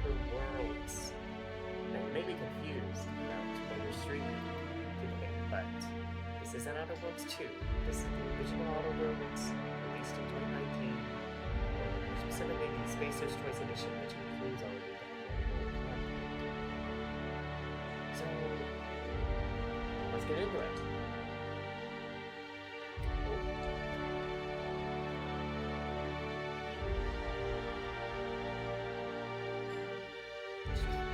Outer Worlds. Now you may be confused about what you're streaming today, but this isn't Outer Worlds 2. This is the original Outer Worlds, released in 2019, or specifically the Spacer's Choice Edition, which includes all of your downloadable content. So, let's get into it.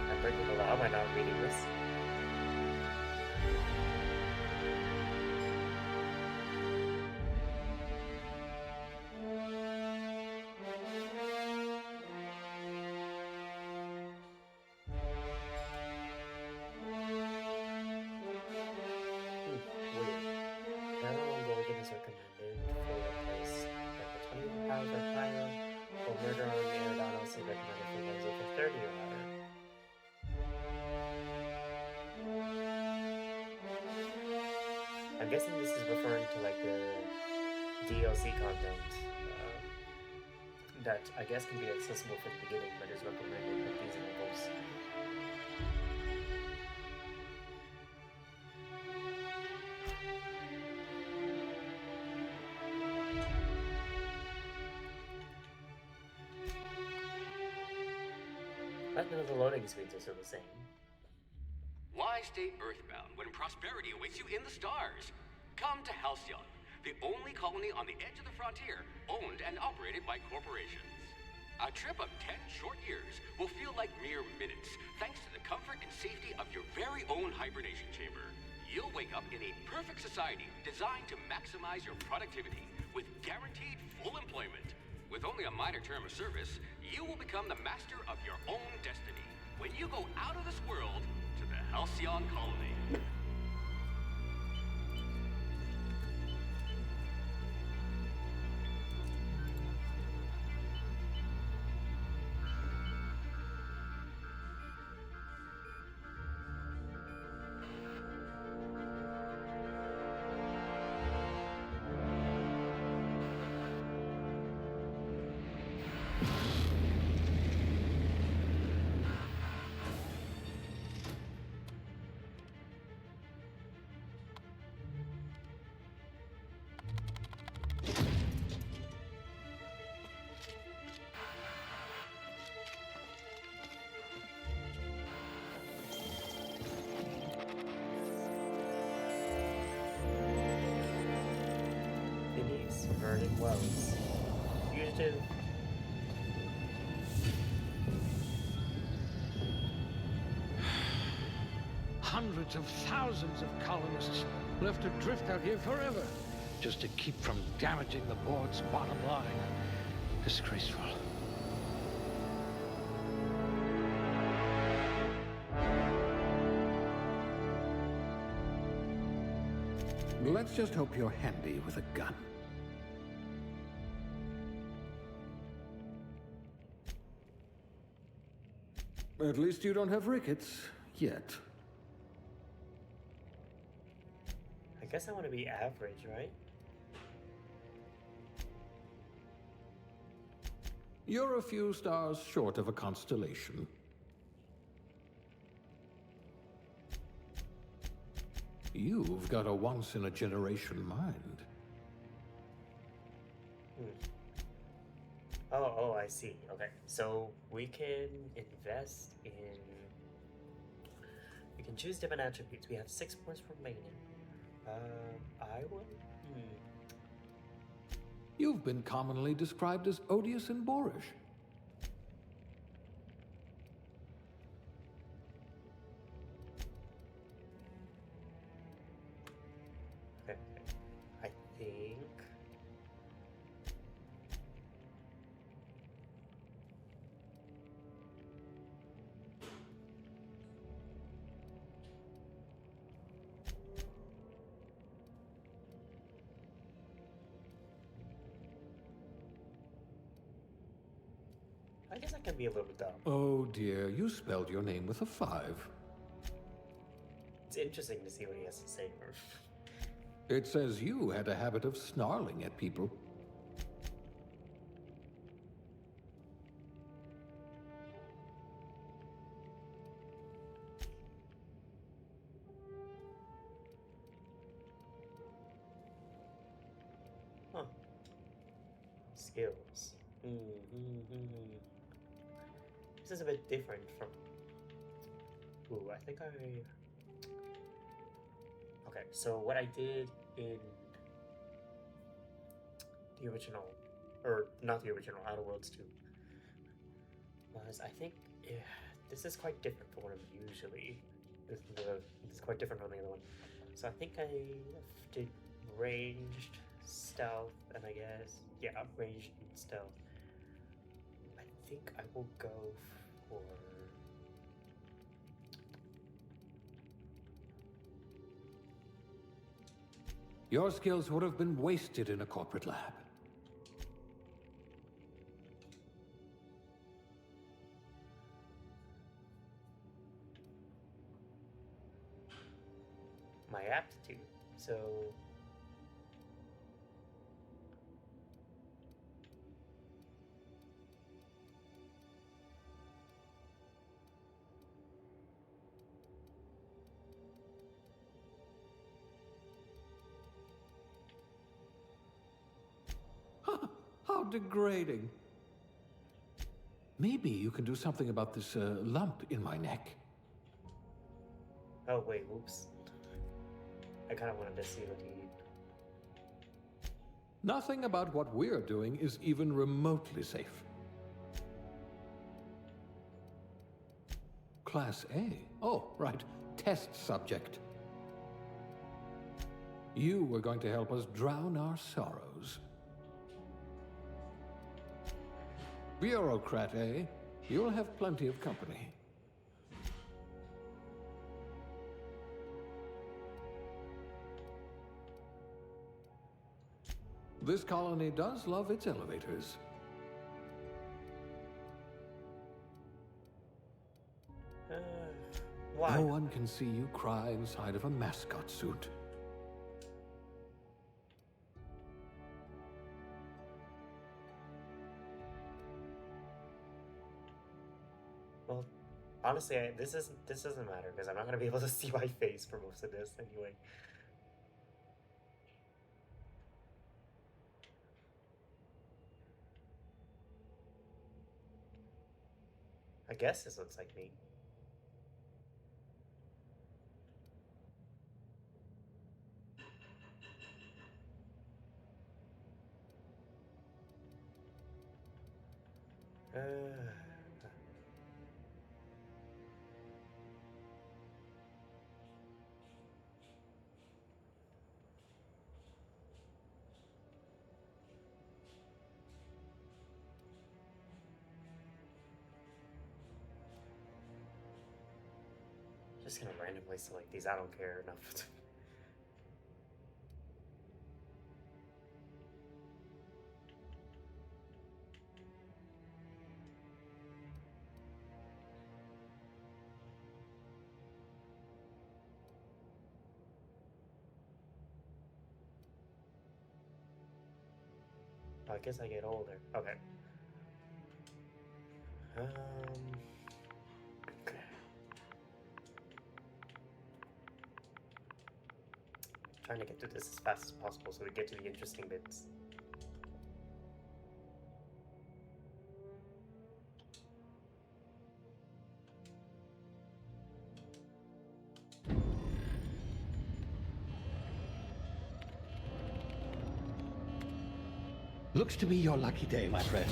I'm breaking the law by not reading this. Weird. General Logan is recommended for a place that for 20 pounds or higher, or murder on Maradonos is recommended for those over 30 or higher. I'm guessing this is referring to like the DLC content that I guess can be accessible from the beginning, but is recommended at these levels. But none of the loading screens are still the same. Why stay earthbound when prosperity awaits you in the stars? Come to Halcyon, the only colony on the edge of the frontier, owned and operated by corporations. A trip of 10 short years will feel like mere minutes, thanks to the comfort and safety of your very own hibernation chamber. You'll wake up in a perfect society designed to maximize your productivity with guaranteed full employment. With only a minor term of service, you will become the master of your own destiny when you go out of this world to the Halcyon colony. Burning wells. Fugitive. Hundreds of thousands of colonists left adrift out here forever, just to keep from damaging the board's bottom line. Disgraceful. Let's just hope you're handy with a gun. At least you don't have rickets, yet. I guess I want to be average, right? You're a few stars short of a constellation. You've got a once-in-a-generation mind. Oh, I see. Okay, so we can invest in... We can choose different attributes. We have 6 points remaining. I would... You've been commonly described as odious and boorish. Okay, I think... I guess I can be a little dumb. Oh dear, you spelled your name with a 5. It's interesting to see what he has to say first. It says you had a habit of snarling at people. skills. This is a bit different from. Ooh, I think I. Okay, so what I did in the original, or not the original, Outer Worlds 2, was I think this is quite different from what I'm usually. This is quite different from the other one. So I think I did ranged, stealth, and I guess ranged and stealth. I think I will go for. Your skills would have been wasted in a corporate lab. My aptitude. So How degrading. Maybe you can do something about this lump in my neck. oh wait, whoops. I kind of wanted to see what he. Nothing about what we're doing is even remotely safe. Class A? Oh, right. Test subject. You were going to help us drown our sorrows. Bureaucrat, eh? You'll have plenty of company. This colony does love its elevators. Why? No one can see you cry inside of a mascot suit. Well, honestly, this doesn't matter because I'm not gonna be able to see my face for most of this anyway. I guess this looks like me. Just gonna randomly select these. I don't care enough. I guess I get older. Okay. Trying to get through this as fast as possible so we get to the interesting bits. Looks to be your lucky day, my friend.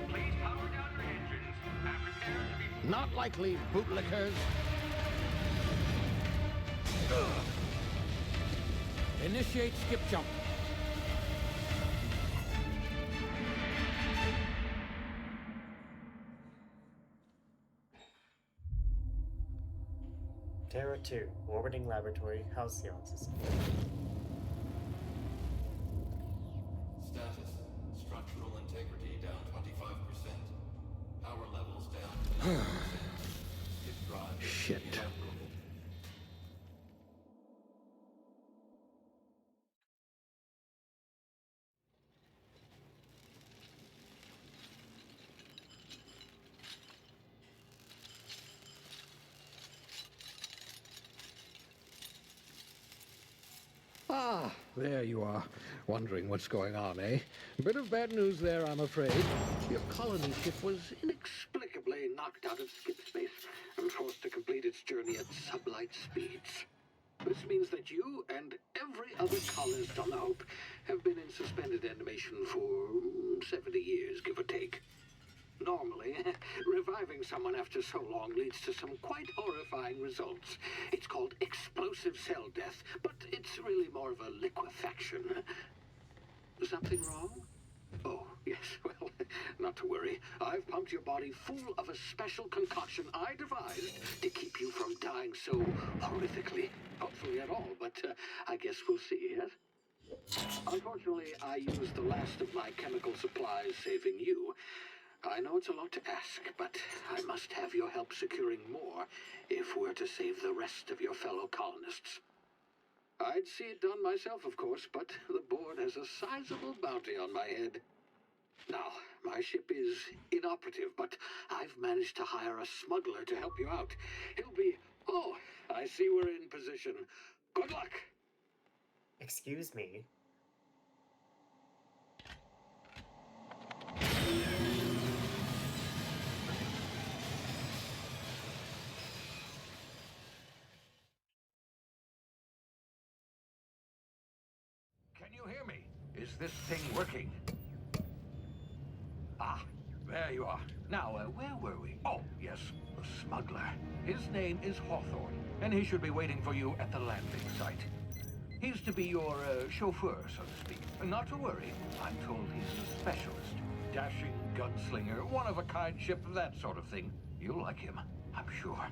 Please power down your engines and prepare to be... Not likely, bootlickers. Initiate skip jump. Terra 2, orbiting laboratory, Halcyon system. Status. Structural integrity down 25%. Power levels down 10%. Skip drive is Shit. inoperable. Ah, there you are. Wondering what's going on, eh? Bit of bad news there, I'm afraid. Your colony ship was inexplicably knocked out of skip space and forced to complete its journey at sublight speeds. This means that you and every other colonist on the Hope have been in suspended animation for 70 years, give or take. Normally, reviving someone after so long leads to some quite horrifying results. It's called explosive cell death, but it's really more of a liquefaction. Something wrong? Oh, yes, well, not to worry. I've pumped your body full of a special concoction I devised to keep you from dying so horrifically. Hopefully at all, but I guess we'll see, yes? Unfortunately, I used the last of my chemical supplies saving you. I know it's a lot to ask, but I must have your help securing more if we're to save the rest of your fellow colonists. I'd see it done myself, of course, but the board has a sizable bounty on my head. Now, my ship is inoperative, but I've managed to hire a smuggler to help you out. He'll be... Oh, I see we're in position. Good luck! Excuse me. Can you hear me? Is this thing working? Ah, there you are. Now, where were we? Oh, yes, the smuggler. His name is Hawthorne, and he should be waiting for you at the landing site. He's to be your chauffeur, so to speak. Not to worry, I'm told he's a specialist. Dashing gunslinger, one-of-a-kind ship, that sort of thing. You'll like him, I'm sure.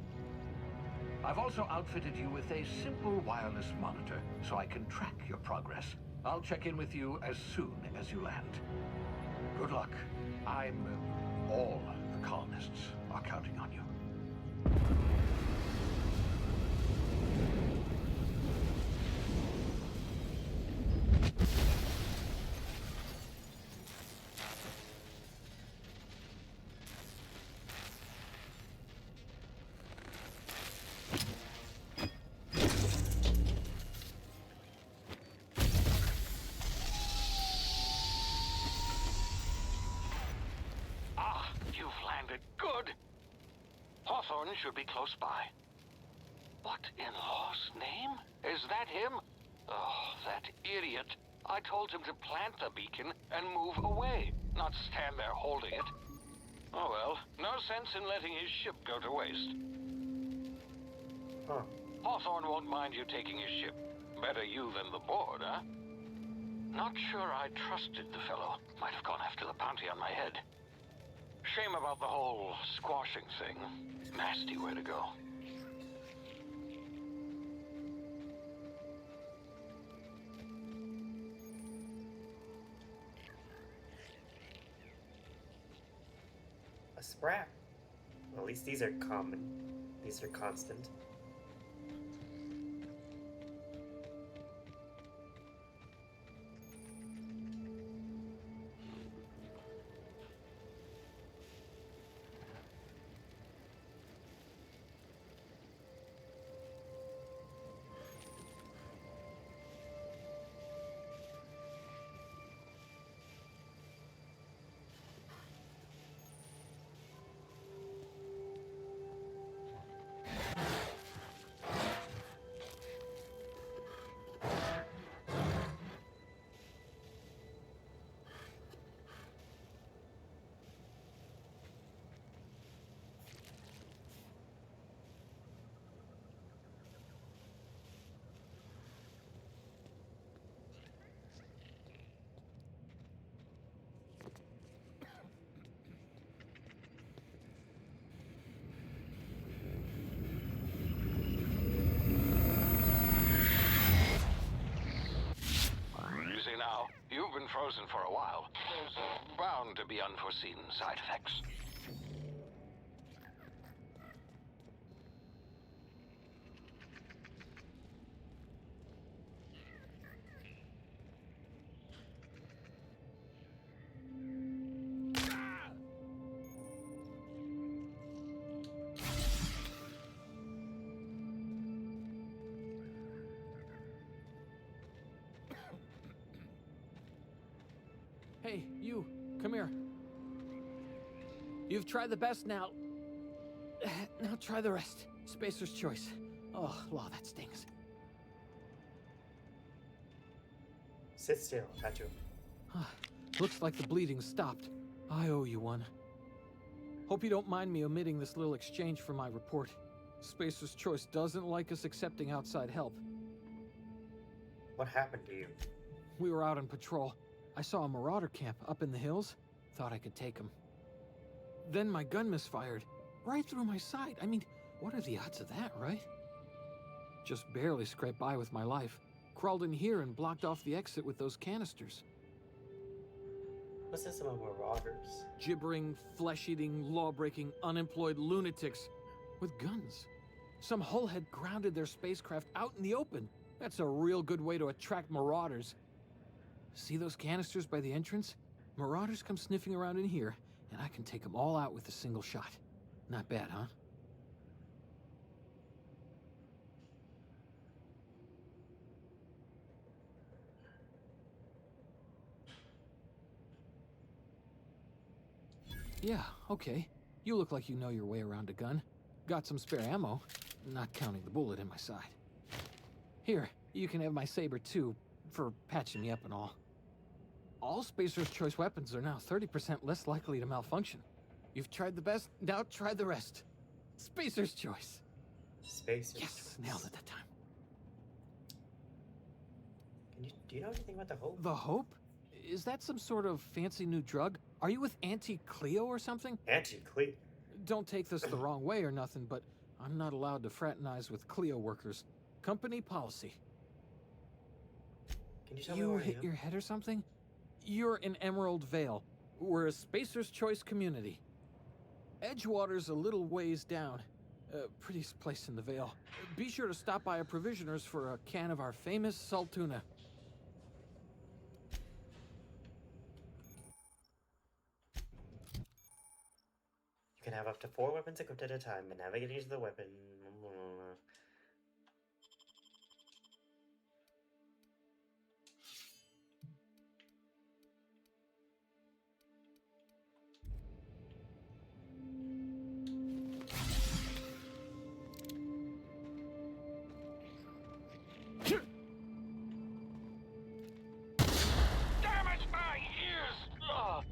I've also outfitted you with a simple wireless monitor, so I can track your progress. I'll check in with you as soon as you land. Good luck. All the colonists are counting on you. Good. Hawthorne should be close by. What in law's name? Is that him? Oh, that idiot. I told him to plant the beacon and move away, not stand there holding it. Oh well, no sense in letting his ship go to waste. Huh. Hawthorne won't mind you taking his ship. Better you than the board, huh? Not sure I trusted the fellow. Might have gone after the bounty on my head. Shame about the whole squashing thing. Nasty way to go. A sprat. Well, at least these are common. These are constant. Now, you've been frozen for a while. There's bound to be unforeseen side effects. Hey, you, come here. You've tried the best now. Now try the rest. Spacer's choice. Oh, law, that stings. Sit still, got you. Looks like the bleeding stopped. I owe you one. Hope you don't mind me omitting this little exchange from my report. Spacer's choice doesn't like us accepting outside help. What happened to you? We were out on patrol. I saw a marauder camp up in the hills. Thought I could take him. Then my gun misfired. Right through my side. I mean, what are the odds of that, right? Just barely scraped by with my life. Crawled in here and blocked off the exit with those canisters. What's this about marauders? Gibbering, flesh-eating, law-breaking, unemployed lunatics with guns. Some hullhead grounded their spacecraft out in the open. That's a real good way to attract marauders. See those canisters by the entrance? Marauders come sniffing around in here, and I can take them all out with a single shot. Not bad, huh? Yeah, okay. You look like you know your way around a gun. Got some spare ammo, not counting the bullet in my side. Here, you can have my saber too, for patching me up and all. All Spacer's choice weapons are now 30% less likely to malfunction. You've tried the best, now try the rest. Spacer's choice. Spacer's Yes, choice. nailed it that time. Do you know anything about the Hope? The Hope? Is that some sort of fancy new drug? Are you with Auntie Cleo or something? Auntie Cleo. Don't take this the wrong way or nothing, but I'm not allowed to fraternize with Cleo workers. Company policy. Can you tell me You where I hit am? your head or something? You're in Emerald Vale. We're a Spacer's Choice community. Edgewater's a little ways down. Prettiest place in the Vale. Be sure to stop by a provisioner's for a can of our famous salt tuna. You can have up to 4 weapons equipped at a time, but navigating to the weapon. Damage my ears! Oh,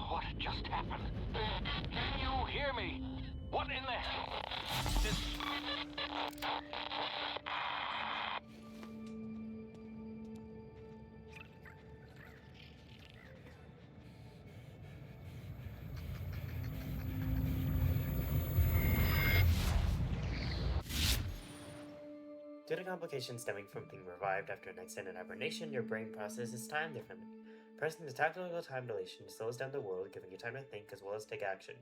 what just happened? Can you hear me? What in the hell? This... Due to complications stemming from being revived after an extended hibernation, your brain processes time differently. Pressing the tactical time dilation slows down the world, giving you time to think as well as take action.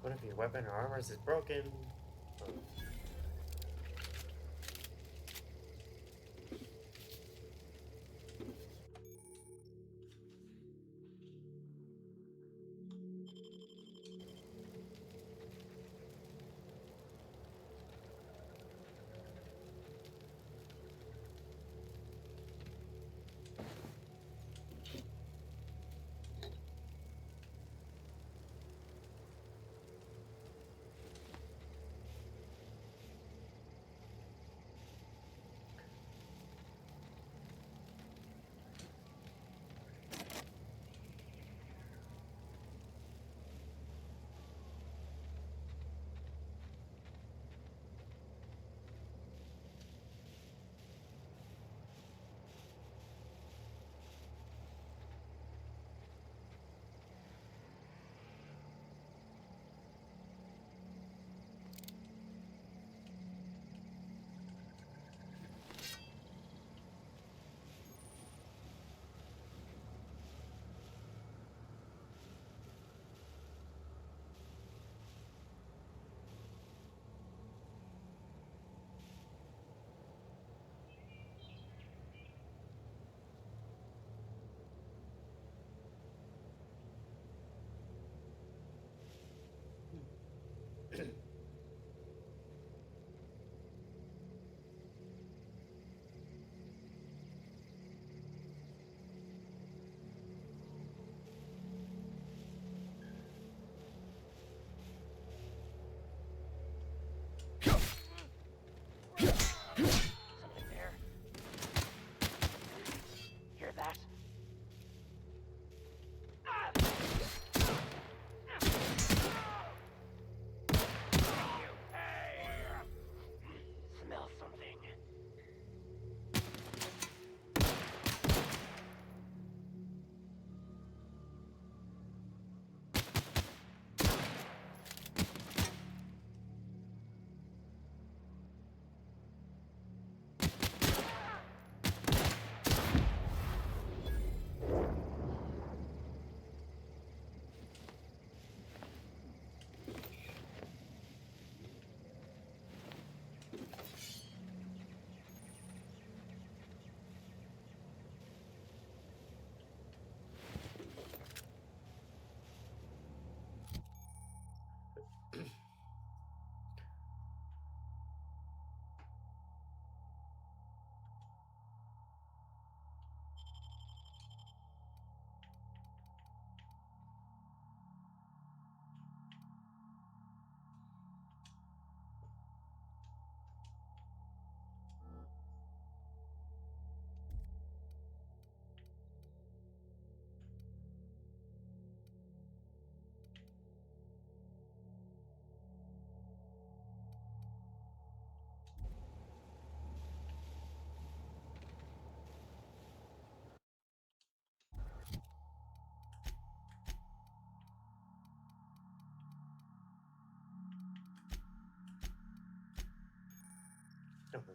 What if your weapon or armor is broken? Oh.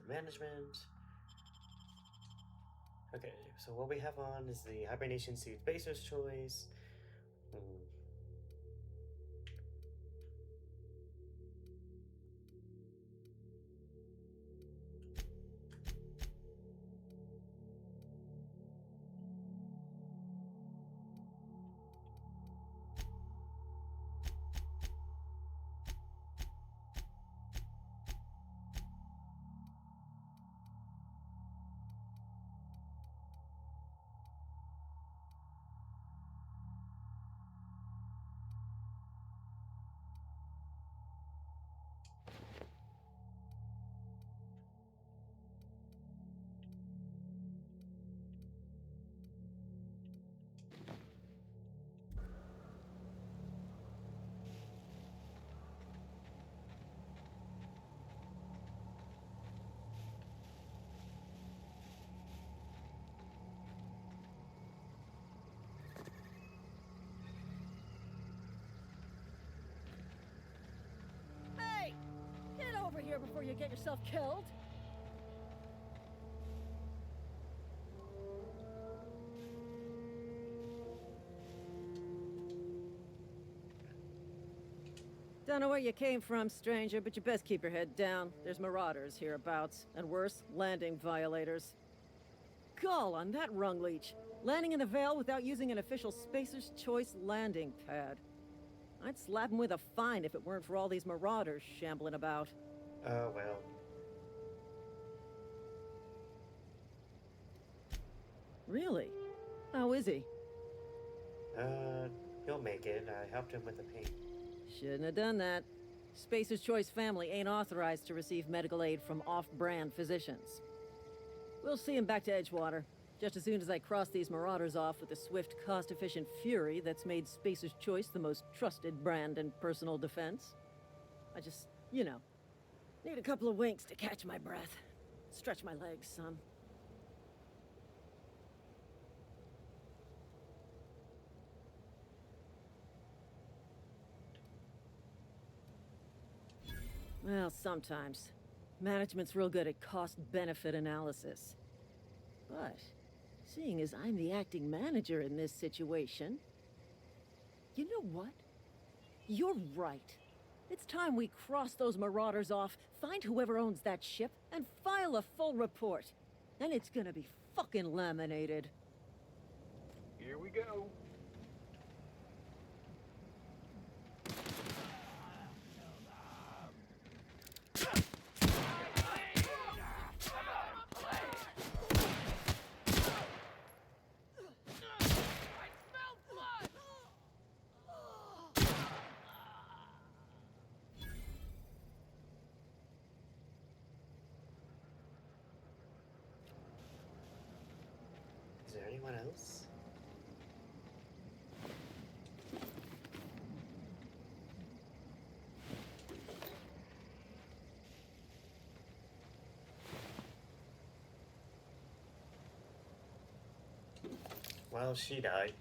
management. Okay, so what we have on is the hibernation suit baser's choice. Hmm. Hey! Get over here before you get yourself killed! Don't know where you came from, stranger, but you best keep your head down. There's marauders hereabouts, and worse, landing violators. Gall on that rung leech! Landing in the Vale without using an official Spacer's Choice landing pad. I'd slap him with a fine if it weren't for all these marauders shambling about. Oh, well. Really? How is he? He'll make it. I helped him with the pain. Shouldn't have done that. Spacer's Choice family ain't authorized to receive medical aid from off-brand physicians. We'll see him back to Edgewater, just as soon as I cross these marauders off with the swift, cost-efficient fury that's made Spacer's Choice the most trusted brand in personal defense. I just, you know, need a couple of winks to catch my breath. Stretch my legs some. Well, sometimes. Management's real good at cost-benefit analysis. But, seeing as I'm the acting manager in this situation... You know what? You're right. It's time we cross those marauders off, find whoever owns that ship, and file a full report. Then it's gonna be fucking laminated. Here we go. Is there anyone else? Well, she died.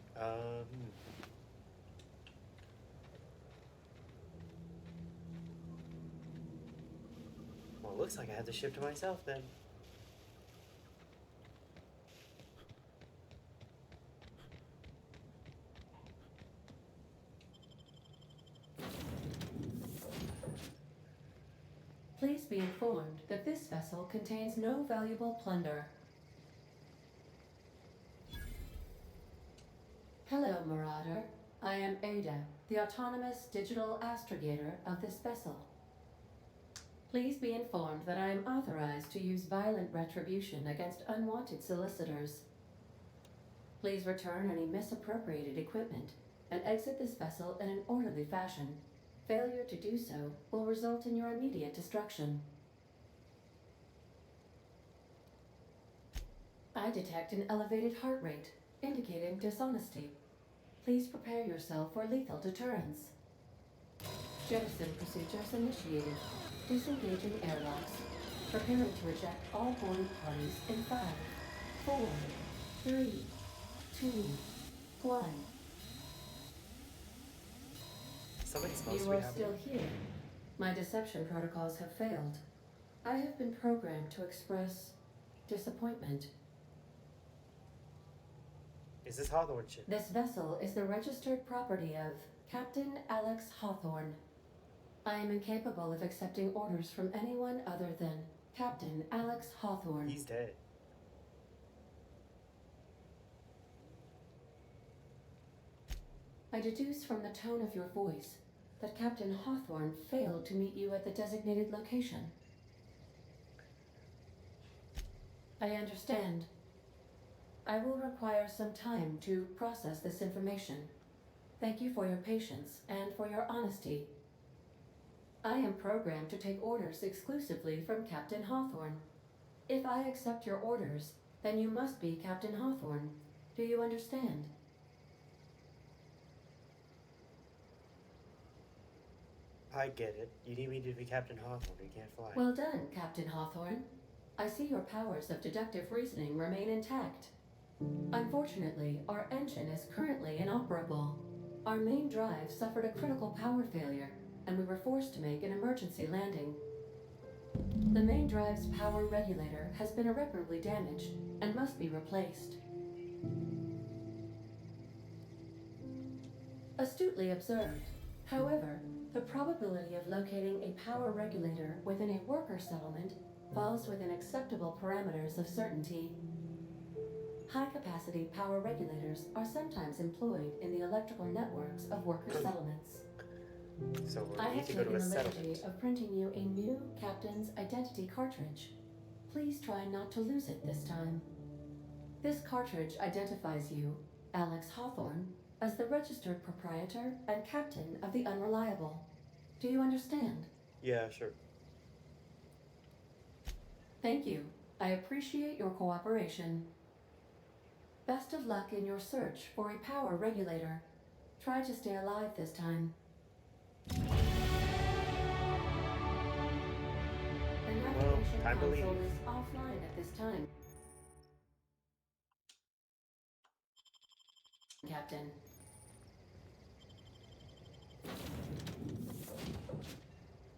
Well, it looks like I have the ship to myself then. Please be informed that this vessel contains no valuable plunder. Hello, Marauder. I am Ada, the autonomous digital astrogator of this vessel. Please be informed that I am authorized to use violent retribution against unwanted solicitors. Please return any misappropriated equipment and exit this vessel in an orderly fashion. Failure to do so will result in your immediate destruction. I detect an elevated heart rate, indicating dishonesty. Please prepare yourself for lethal deterrence. Jettison procedures initiated. Disengaging airlocks. Preparing to eject all boarding parties in 5, 4, 3, 2, 1. Somebody smells You sweet are happening. still here. My deception protocols have failed. I have been programmed to express disappointment. Is this Hawthorne ship? This vessel is the registered property of Captain Alex Hawthorne. I am incapable of accepting orders from anyone other than Captain Alex Hawthorne. He's dead. I deduce from the tone of your voice that Captain Hawthorne failed to meet you at the designated location. I understand. I will require some time to process this information. Thank you for your patience and for your honesty. I am programmed to take orders exclusively from Captain Hawthorne. If I accept your orders, then you must be Captain Hawthorne. Do you understand? I get it. You need me to be Captain Hawthorne. You can't fly. Well done, Captain Hawthorne. I see your powers of deductive reasoning remain intact. Unfortunately, our engine is currently inoperable. Our main drive suffered a critical power failure, and we were forced to make an emergency landing. The main drive's power regulator has been irreparably damaged and must be replaced. Astutely observed. However, the probability of locating a power regulator within a worker settlement falls within acceptable parameters of certainty. High-capacity power regulators are sometimes employed in the electrical networks of worker settlements. So I we need have to go taken to a the liberty settlement. of printing you a new captain's identity cartridge. Please try not to lose it this time. This cartridge identifies you, Alex Hawthorne, as the registered proprietor and captain of the Unreliable. Do you understand? Yeah, sure. Thank you. I appreciate your cooperation. Best of luck in your search for a power regulator. Try to stay alive this time. The navigation time to leave. console is offline at this time. Captain.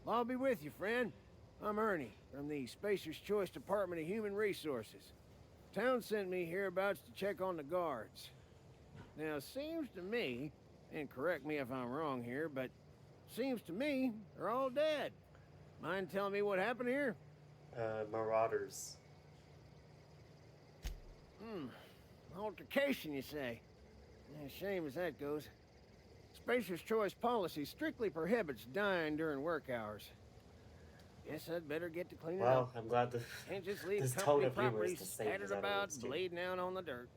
I'll be with you, friend. I'm Ernie, from the Spacer's Choice Department of Human Resources. Town sent me hereabouts to check on the guards. Now, it seems to me, and correct me if I'm wrong here, but seems to me they're all dead. Mind telling me what happened here? Marauders. Altercation, you say? Yeah, shame as that goes. Spacer's Choice policy strictly prohibits dying during work hours. Guess I'd better get to cleaning Well, up. I'm glad the Can't just leave this tone company of humor is properties the same scattered as about, Everyone's too. bleeding out on the dirt.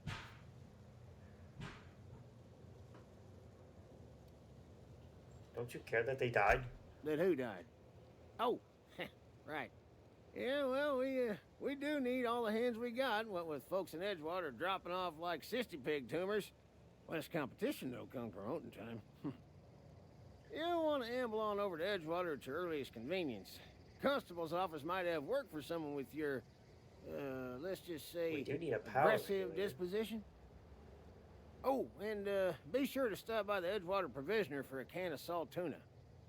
Don't you care that they died? That who died? Oh, right. Yeah, well, we do need all the hands we got, what with folks in Edgewater dropping off like cysty pig tumors. Less competition, though, come promoting time. You don't want to amble on over to Edgewater at your earliest convenience. Constable's office might have work for someone with your, let's just say, We do need a power aggressive regulator. disposition. Oh, and be sure to stop by the Edgewater Provisioner for a can of salt tuna.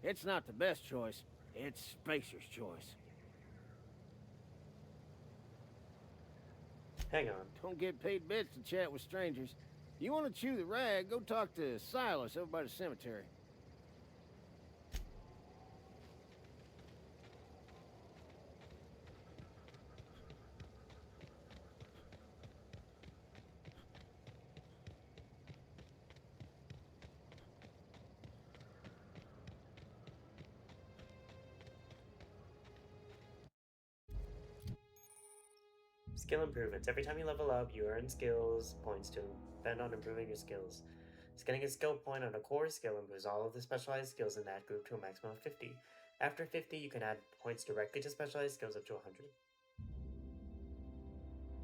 It's not the best choice, it's Spacer's Choice. Hang on. Don't get paid bits to chat with strangers. You want to chew the rag, go talk to Silas over by the cemetery. Skill improvements. Every time you level up, you earn skills points to spend on improving your skills. Getting a skill point on a core skill improves all of the specialized skills in that group to a maximum of 50. After 50, you can add points directly to specialized skills up to 100.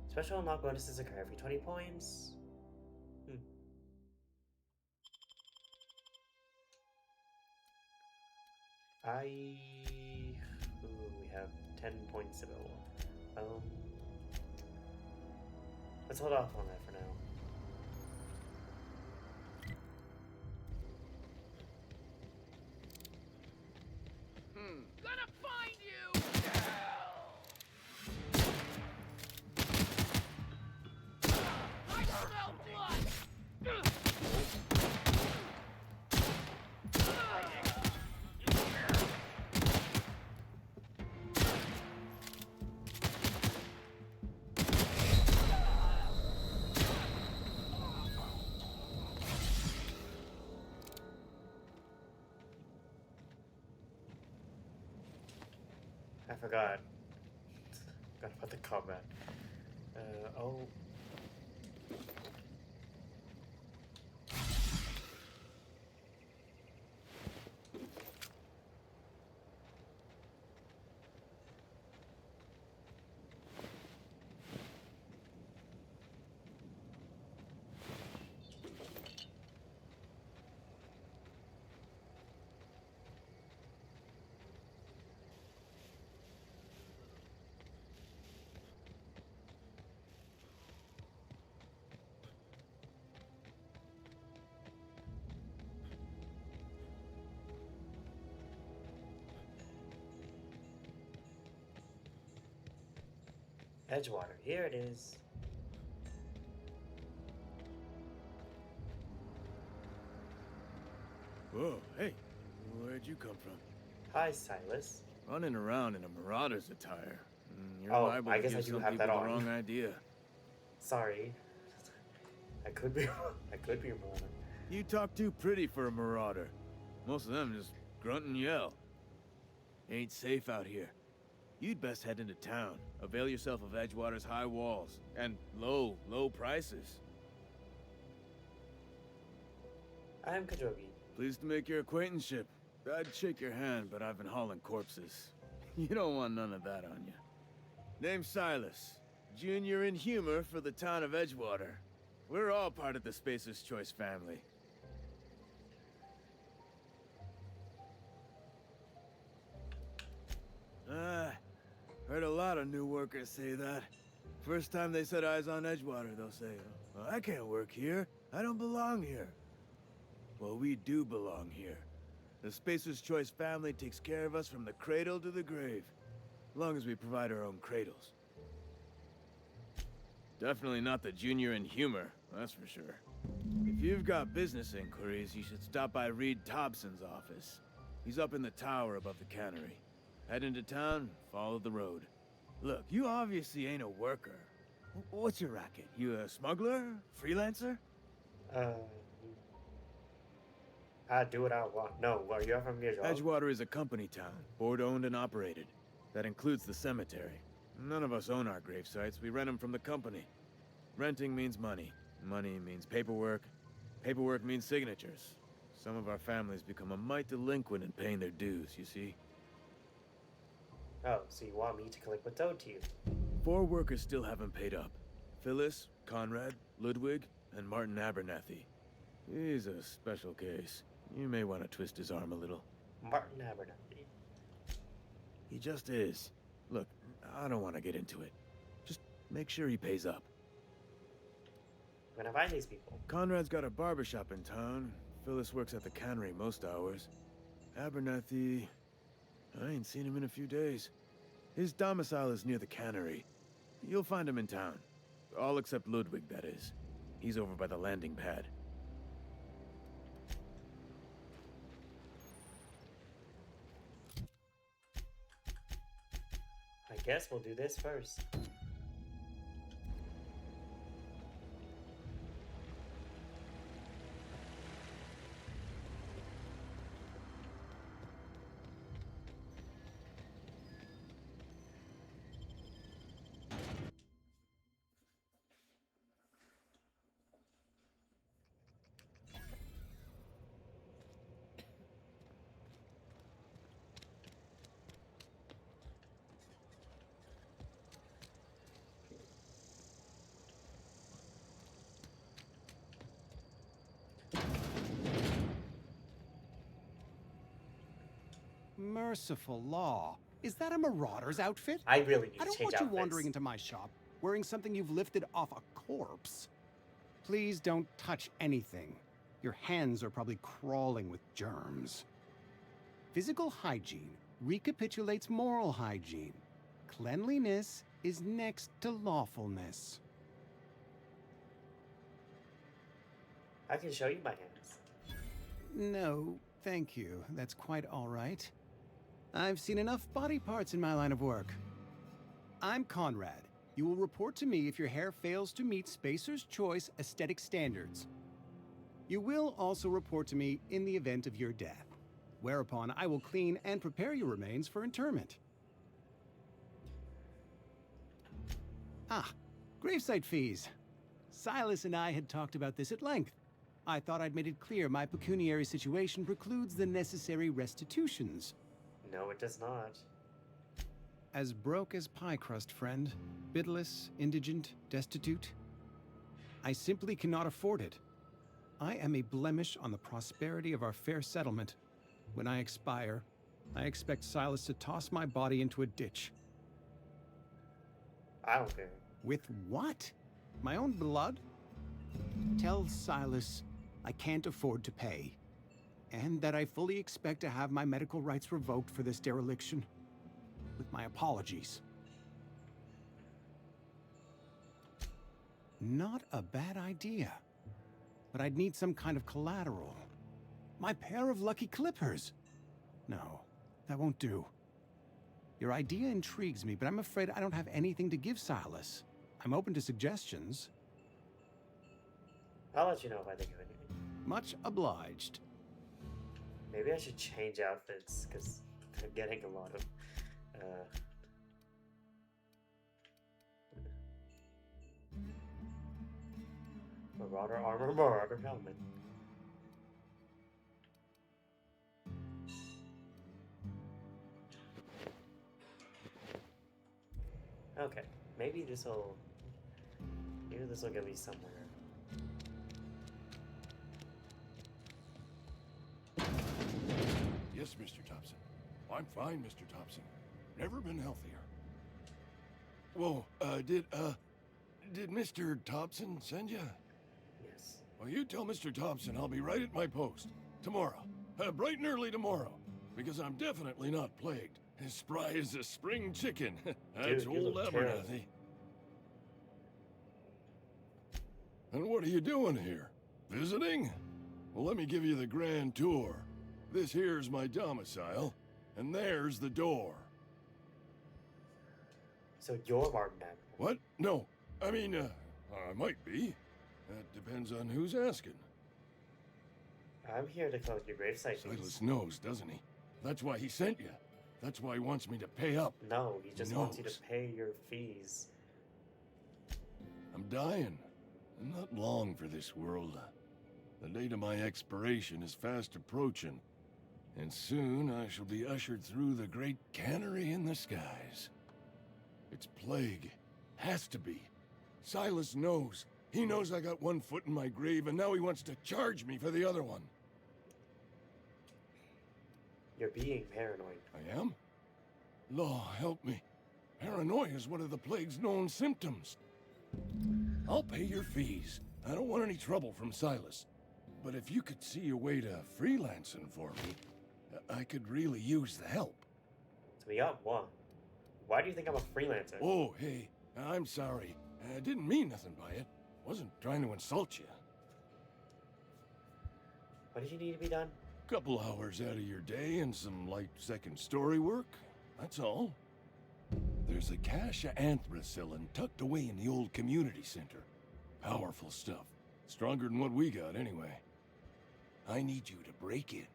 Special unlock bonuses occur every 20 points. We have 10 points available. Let's hold off on that for now. Gonna find you! forgot. Forgot about the combat. Oh. Edgewater, here it is. Whoa, hey, where'd you come from? Hi, Silas. Running around in a Marauder's attire. You're Oh, liable I to guess I give do some have people that the on. wrong idea. Sorry. I could be wrong. You talk too pretty for a Marauder. Most of them just grunt and yell. Ain't safe out here. You'd best head into town. Avail yourself of Edgewater's high walls and low prices. I'm Kajogi. Pleased to make your acquaintanceship. I'd shake your hand, but I've been hauling corpses. You don't want none of that on you. Name's Silas. Junior in humor for the town of Edgewater. We're all part of the Spacer's Choice family. Heard a lot of new workers say that. First time they set eyes on Edgewater, they'll say, well, I can't work here. I don't belong here. Well, we do belong here. The Spacer's Choice family takes care of us from the cradle to the grave. As long as we provide our own cradles. Definitely not the junior in humor, that's for sure. If you've got business inquiries, you should stop by Reed Thompson's office. He's up in the tower above the cannery. Head into town, follow the road. Look, you obviously ain't a worker. What's your racket? You a smuggler? Freelancer? I do what I want. No, well, you're from your job. Edgewater is a company town, board-owned and operated. That includes the cemetery. None of us own our grave sites. We rent them from the company. Renting means money. Money means paperwork. Paperwork means signatures. Some of our families become a mite delinquent in paying their dues, you see? Oh, so you want me to collect what's owed to you? 4 workers still haven't paid up. Phyllis, Conrad, Ludwig, and Martin Abernathy. He's a special case. You may want to twist his arm a little. Martin Abernathy. He just is. Look, I don't want to get into it. Just make sure he pays up. When I find these people. Conrad's got a barbershop in town. Phyllis works at the cannery most hours. Abernathy... I ain't seen him in a few days. His domicile is near the cannery. You'll find him in town. All except Ludwig, that is. He's over by the landing pad. I guess we'll do this first. Merciful law. Is that a marauder's outfit? I really need I to don't change want you outfits. wandering into my shop wearing something you've lifted off a corpse. Please don't touch anything. Your hands are probably crawling with germs. Physical hygiene recapitulates moral hygiene. Cleanliness is next to lawfulness. I can show you my hands. No, thank you. That's quite all right. I've seen enough body parts in my line of work. I'm Conrad. You will report to me if your hair fails to meet Spacer's Choice aesthetic standards. You will also report to me in the event of your death, whereupon I will clean and prepare your remains for interment. Ah, gravesite fees. Silas and I had talked about this at length. I thought I'd made it clear my pecuniary situation precludes the necessary restitutions. No, it does not. As broke as pie crust, friend. Bidless, indigent, destitute. I simply cannot afford it. I am a blemish on the prosperity of our fair settlement. When I expire, I expect Silas to toss my body into a ditch. I don't care. With what? My own blood? Tell Silas I can't afford to pay, and that I fully expect to have my medical rights revoked for this dereliction. With my apologies. Not a bad idea. But I'd need some kind of collateral. My pair of lucky clippers. No, that won't do. Your idea intrigues me, but I'm afraid I don't have anything to give Silas. I'm open to suggestions. I'll let you know if I think of anything. Much obliged. Maybe I should change outfits, because I'm getting a lot of... Marauder armor, Marauder helmet. Okay, maybe this'll get me somewhere. Yes, Mr. Thompson. I'm fine, Mr. Thompson. Never been healthier. Whoa, did Mr. Thompson send you? Yes. Well, you tell Mr. Thompson I'll be right at my post. Tomorrow. Bright and early tomorrow. Because I'm definitely not plagued. As spry as a spring chicken. That's Dude, you old look terrible. Abernathy. And what are you doing here? Visiting? Well, let me give you the grand tour. This here's my domicile, and there's the door. So you're Martin Admiral. What? No. I mean, I might be. That depends on who's asking. I'm here to collect your gravesite fees. Silas knows, doesn't he? That's why he sent you. That's why he wants me to pay up. No, he just wants you to knows. pay your fees. I'm dying. I'm not long for this world. The date of my expiration is fast approaching. And soon I shall be ushered through the great cannery in the skies. It's plague. Has to be. Silas knows. He knows I got one foot in my grave, and now he wants to charge me for the other one. You're being paranoid. I am? Law, help me. Paranoia is one of the plague's known symptoms. I'll pay your fees. I don't want any trouble from Silas. But if you could see a way to freelancing for me, I could really use the help. So we got one. Why do you think I'm a freelancer? Oh, hey, I'm sorry. I didn't mean nothing by it. Wasn't trying to insult you. What did you need to be done? Couple hours out of your day and some light second story work. That's all. There's a cache of anthracillin tucked away in the old community center. Powerful stuff. Stronger than what we got, anyway. I need you to break in,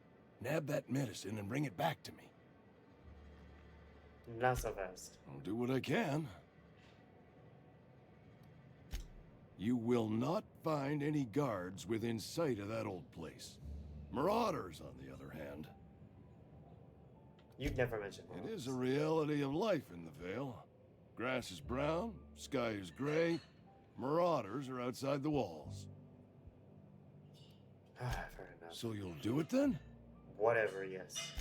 nab that medicine, and bring it back to me. Not so fast. I'll do what I can. You will not find any guards within sight of that old place. Marauders, on the other hand. You'd never mentioned It is a reality of life in the Vale. Grass is brown, sky is gray. Marauders are outside the walls. Fair enough. So you'll do it then? Whatever, yes.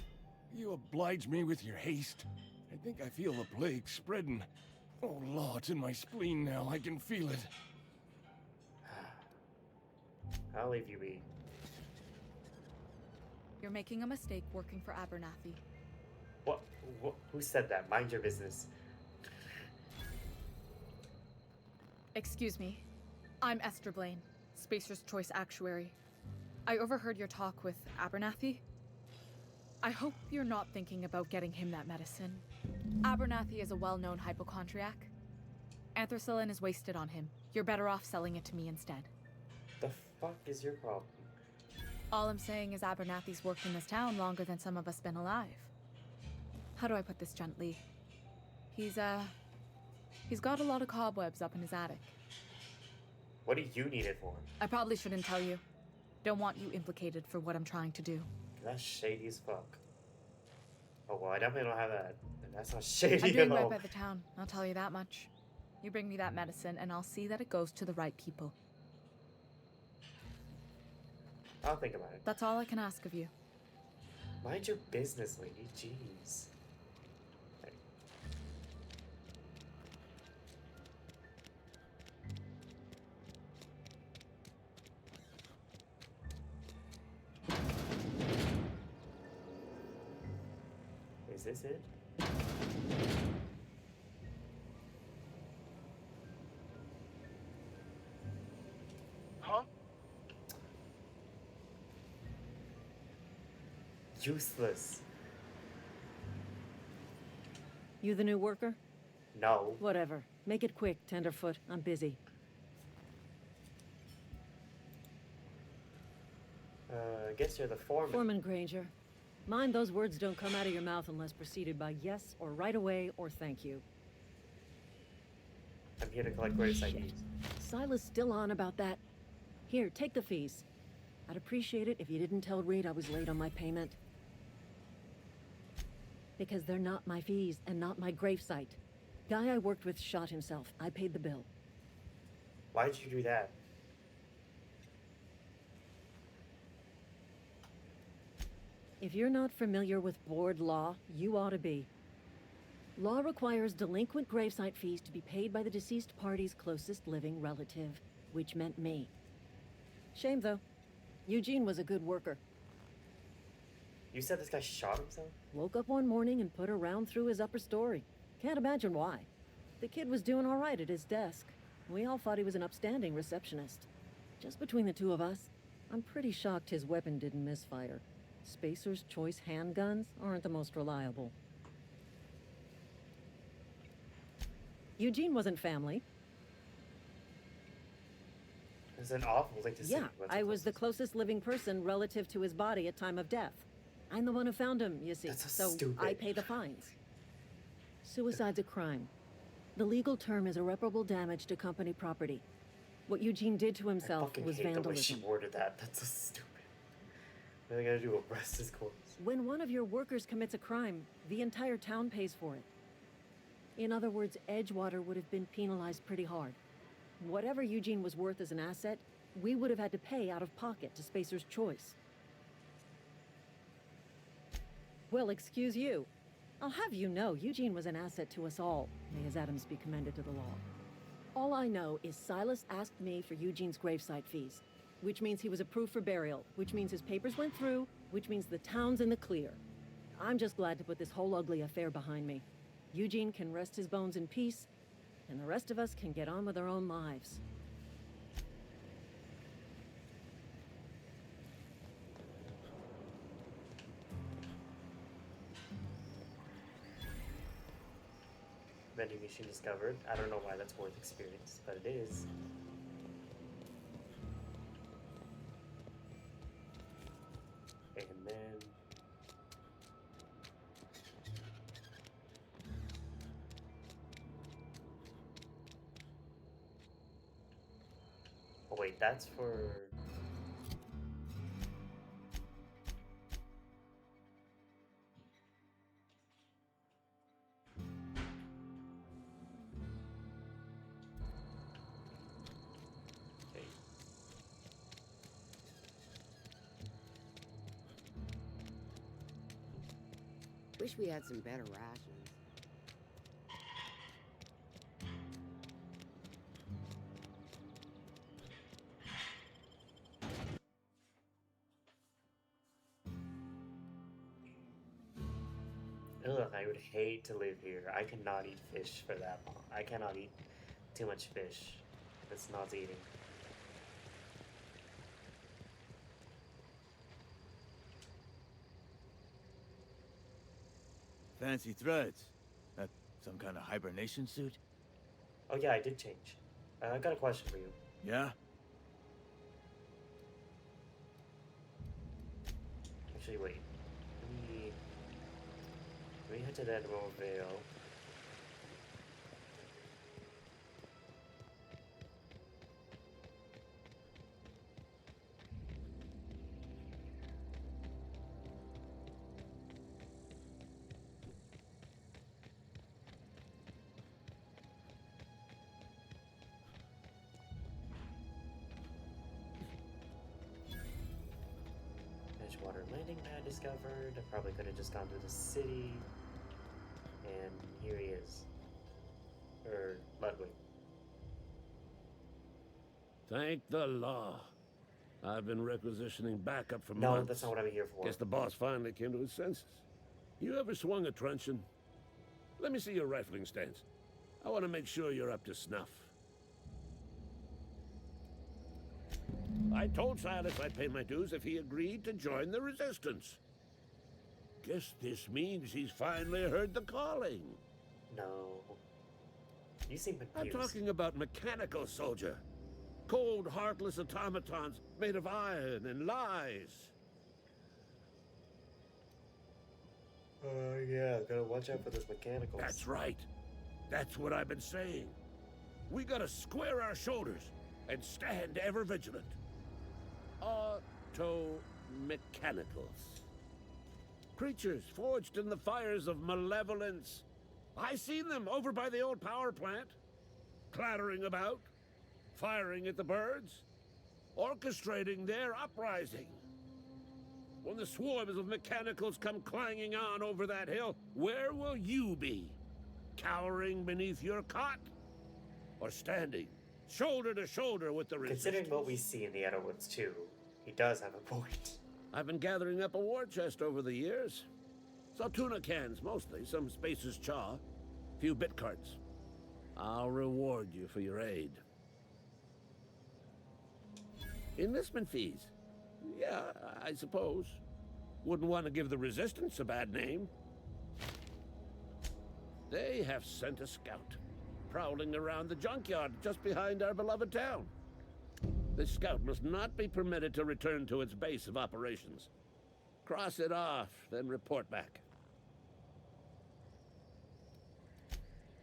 You oblige me with your haste. I think I feel the plague spreading. Oh, Law, it's in my spleen now. I can feel it. I'll leave you be. You're making a mistake working for Abernathy. What? Who said that? Mind your business. Excuse me. I'm Esther Blaine, Spacer's Choice Actuary. I overheard your talk with Abernathy. I hope you're not thinking about getting him that medicine. Abernathy is a well-known hypochondriac. Anthracillin is wasted on him. You're better off selling it to me instead. The fuck is your problem? All I'm saying is Abernathy's worked in this town longer than some of us been alive. How do I put this gently? He's He's got a lot of cobwebs up in his attic. What do you need it for? I probably shouldn't tell you. Don't want you implicated for what I'm trying to do. That's shady as fuck. Oh, well, I definitely don't have that. That's not shady I'm doing at right all. by the town, I'll tell you that much. You bring me that medicine, and I'll see that it goes to the right people. I'll think about it. That's all I can ask of you. Mind your business, lady. Jeez. Hey. Is this it? Huh? Useless. You the new worker? No. Whatever. Make it quick, Tenderfoot. I'm busy. I guess you're the foreman. Foreman Granger. Mind those words don't come out of your mouth unless preceded by yes or right away or thank you. I'm here to collect greatest Shit. IDs. Silas still on about that. Here, take the fees. I'd appreciate it if you didn't tell Reed I was late on my payment. Because they're not my fees and not my gravesite. Guy I worked with shot himself. I paid the bill. Why did you do that? If you're not familiar with board law, you ought to be. Law requires delinquent gravesite fees to be paid by the deceased party's closest living relative, which meant me. Shame, though. Eugene was a good worker. You said this guy shot himself? Woke up one morning and put a round through his upper story. Can't imagine why. The kid was doing all right at his desk. We all thought he was an upstanding receptionist. Just between the two of us, I'm pretty shocked his weapon didn't misfire. Spacer's Choice handguns aren't the most reliable. Eugene wasn't family. It's an awful thing to say. Yeah, I was the closest living person relative to his body at time of death. I'm the one who found him, you see, That's so stupid. I pay the fines. Suicide's a crime. The legal term is irreparable damage to company property. What Eugene did to I himself fucking was hate the way she vandalism. worded that. That's so stupid. What are they gonna do? Arrest his corpse? When one of your workers commits a crime, the entire town pays for it. In other words, Edgewater would have been penalized pretty hard. Whatever Eugene was worth as an asset, we would have had to pay out of pocket to Spacer's Choice. Well, excuse you. I'll have you know, Eugene was an asset to us all. May his atoms be commended to the law. All I know is Silas asked me for Eugene's gravesite fees, which means he was approved for burial, which means his papers went through, which means the town's in the clear. I'm just glad to put this whole ugly affair behind me. Eugene can rest his bones in peace, and the rest of us can get on with our own lives. Vending machine discovered. I don't know why that's worth experience, but it is. And then... Oh wait, that's for... Okay. Wish we had some better rations. Ugh, I would hate to live here. I cannot eat fish for that long. I cannot eat too much fish. That's not eating. Fancy threads. That some kind of hibernation suit? Oh yeah, I did change. I got a question for you. Yeah? Actually, wait. Let me head to that Vale. landing pad discovered. I probably could have just gone to the city. And here he is. Or Ludwig. Thank the law. I've been requisitioning backup for No, months. that's not what I'm here for. Guess the boss finally came to his senses. You ever swung a truncheon? Let me see your rifling stance. I want to make sure you're up to snuff. I told Silas I'd pay my dues if he agreed to join the resistance. Guess this means he's finally heard the calling. No. You seem I'm confused. talking about mechanical soldier. Cold, heartless automatons made of iron and lies. Yeah, gotta watch out for those mechanicals. That's right. That's what I've been saying. We gotta square our shoulders and stand ever vigilant. Auto-mechanicals. Creatures forged in the fires of malevolence. I seen them over by the old power plant, clattering about, firing at the birds, orchestrating their uprising. When the swarms of mechanicals come clanging on over that hill, where will you be? Cowering beneath your cot? Or standing, shoulder to shoulder with the resistance? Considering what we see in the Outer Woods 2, he does have a point. I've been gathering up a war chest over the years. Saw tuna cans, mostly, some Spacer's chaw, few bit carts. I'll reward you for your aid. Enlistment fees. Yeah, I suppose. Wouldn't want to give the Resistance a bad name. They have sent a scout, prowling around the junkyard just behind our beloved town. This scout must not be permitted to return to its base of operations. Cross it off, then report back.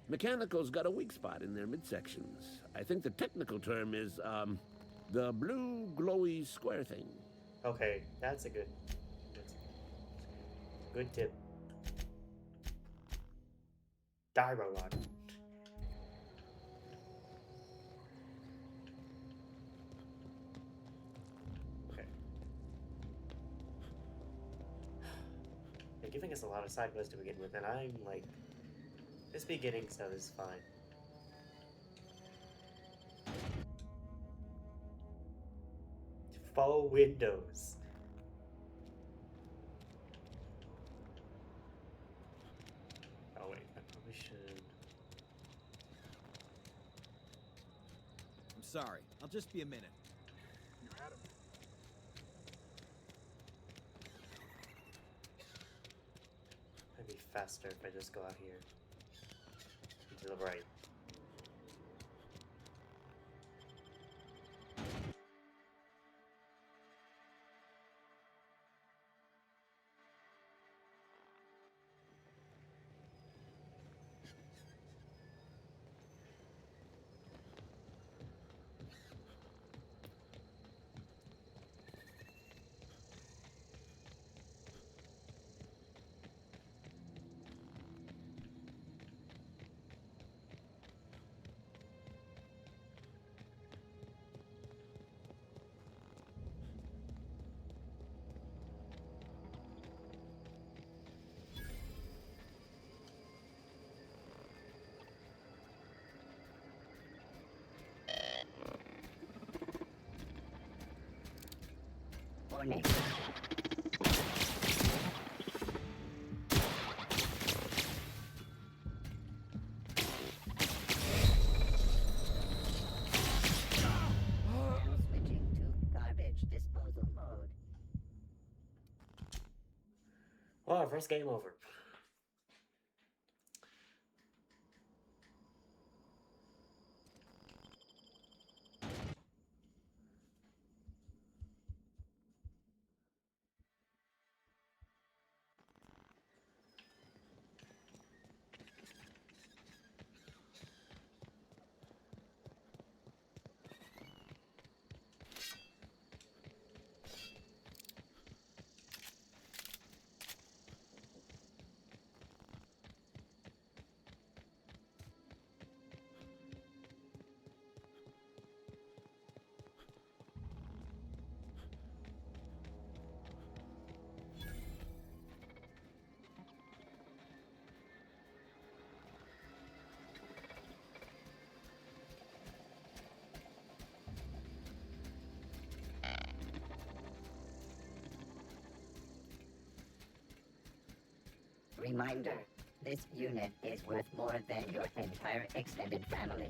Mechanicals got a weak spot in their midsections. I think the technical term is, the blue glowy square thing. Okay, that's a good tip. Gyro rod. Okay. They're giving us a lot of side quests to begin with, and I'm like, this beginning stuff is fine. Faux windows. Oh wait, I probably should. I'm sorry. I'll just be a minute. It'd be faster if I just go out here. To the right. Warning. Switching to garbage disposal mode. Well, first game over. reminder. This unit is worth more than your entire extended family.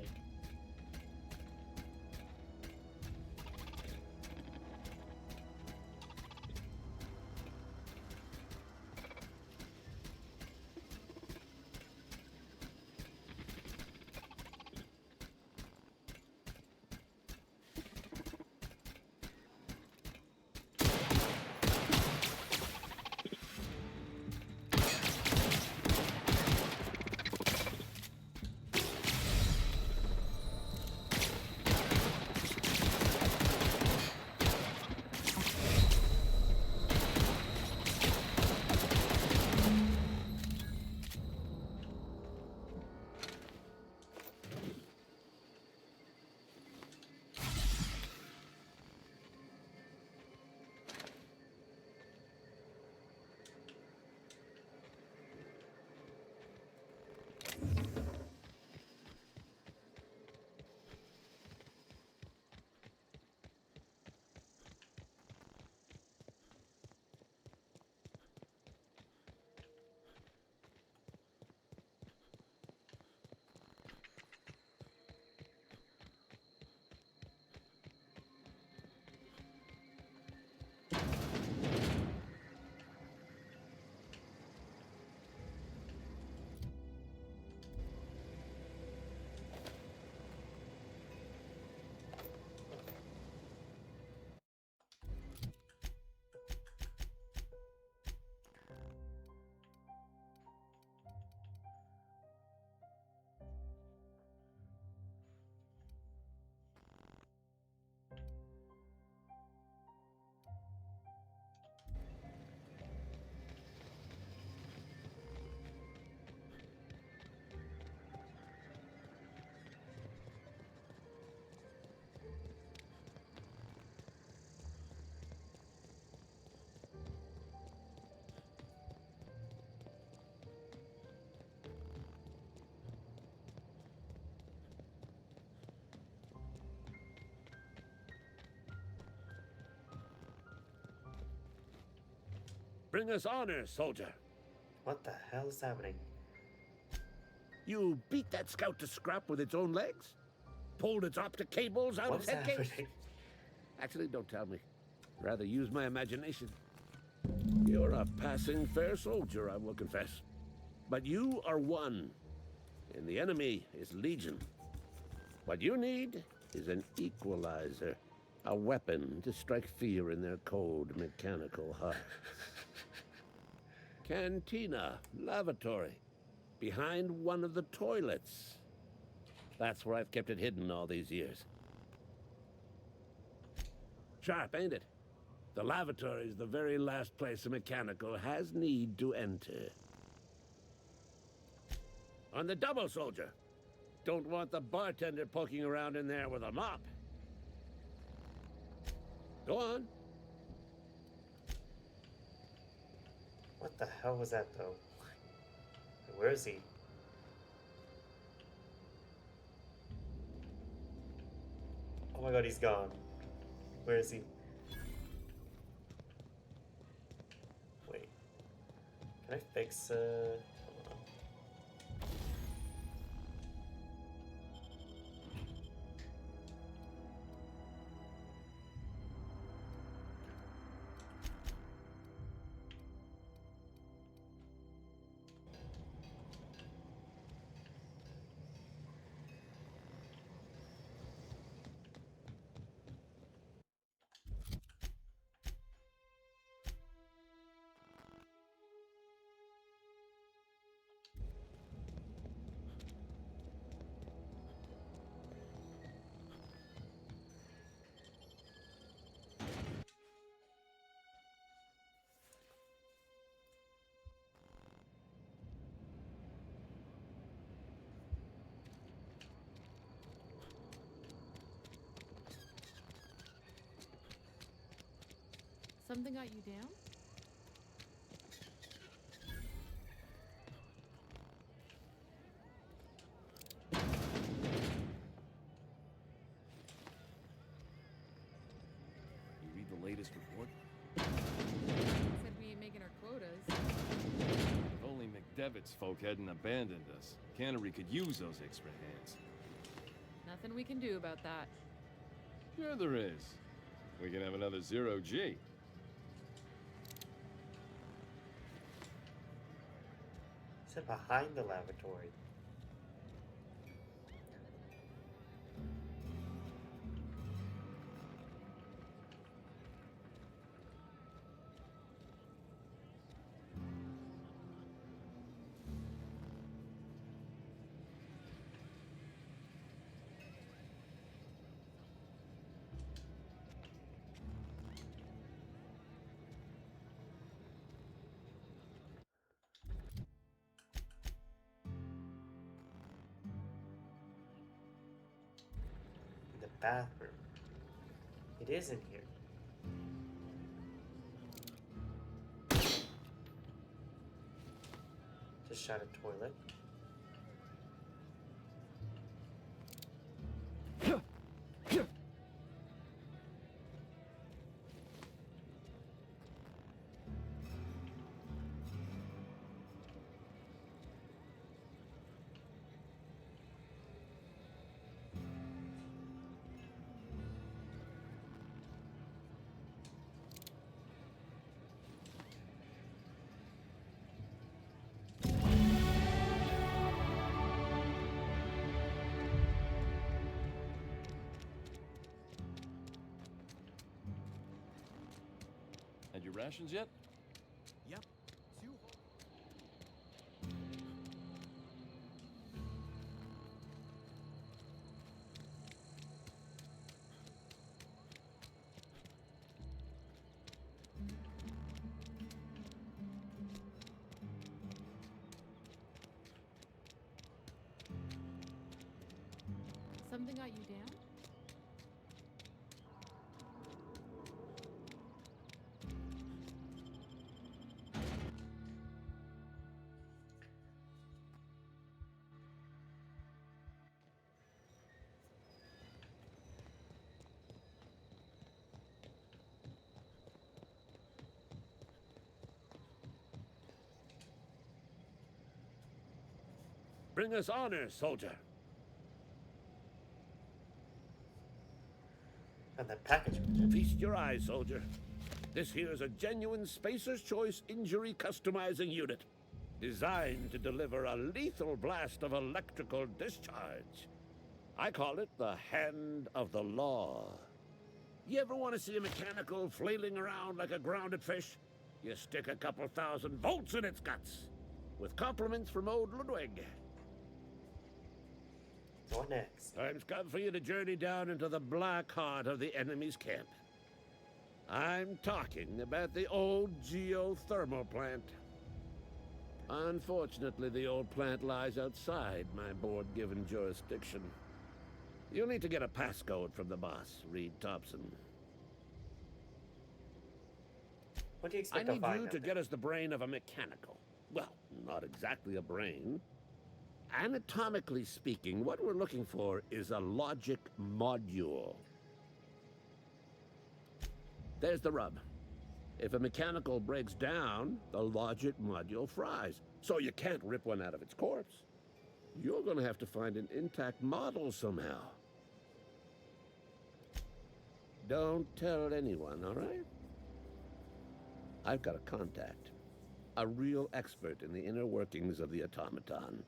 Bring us honor, soldier. What the hell is happening? You beat that scout to scrap with its own legs? Pulled its optic cables out of What's its head case? happening? Actually, don't tell me. Rather use my imagination. You're a passing fair soldier, I will confess. But you are one, and the enemy is legion. What you need is an equalizer. A weapon to strike fear in their cold, mechanical hearts. Cantina, lavatory, behind one of the toilets. That's where I've kept it hidden all these years. Sharp, ain't it? The lavatory is the very last place a mechanical has need to enter. On the double, soldier. Don't want the bartender poking around in there with a mop. Go on. What the hell was that, though? Where is he? Oh my god, he's gone. Where is he? Wait. Can I fix, hold on. Something got you down? You read the latest report? Said we ain't making our quotas. If only Devitt's folk hadn't abandoned us, Cannery could use those extra hands. Nothing we can do about that. Sure there is. We can have another zero-G. Sit behind the lavatory. The bathroom. It is in here. Just shot a toilet. Had your rations yet? Yep. Something got you down? Bring us honor, soldier. And the package. Feast your eyes, soldier. This here's a genuine Spacer's Choice injury customizing unit, designed to deliver a lethal blast of electrical discharge. I call it the Hand of the Law. You ever want to see a mechanical flailing around like a grounded fish? You stick a couple thousand volts in its guts. With compliments from old Ludwig. What next? Time's come for you to journey down into the black heart of the enemy's camp. I'm talking about the old geothermal plant. Unfortunately, the old plant lies outside my board-given jurisdiction. You'll need to get a passcode from the boss, Reed Thompson. What do you I expect to need find you out to there? get us the brain of a mechanical. Well, not exactly a brain. Anatomically speaking, what we're looking for is a logic module. There's the rub. If a mechanical breaks down, the logic module fries. So you can't rip one out of its corpse. You're gonna have to find an intact model somehow. Don't tell anyone, all right? I've got a contact. A real expert in the inner workings of the automaton.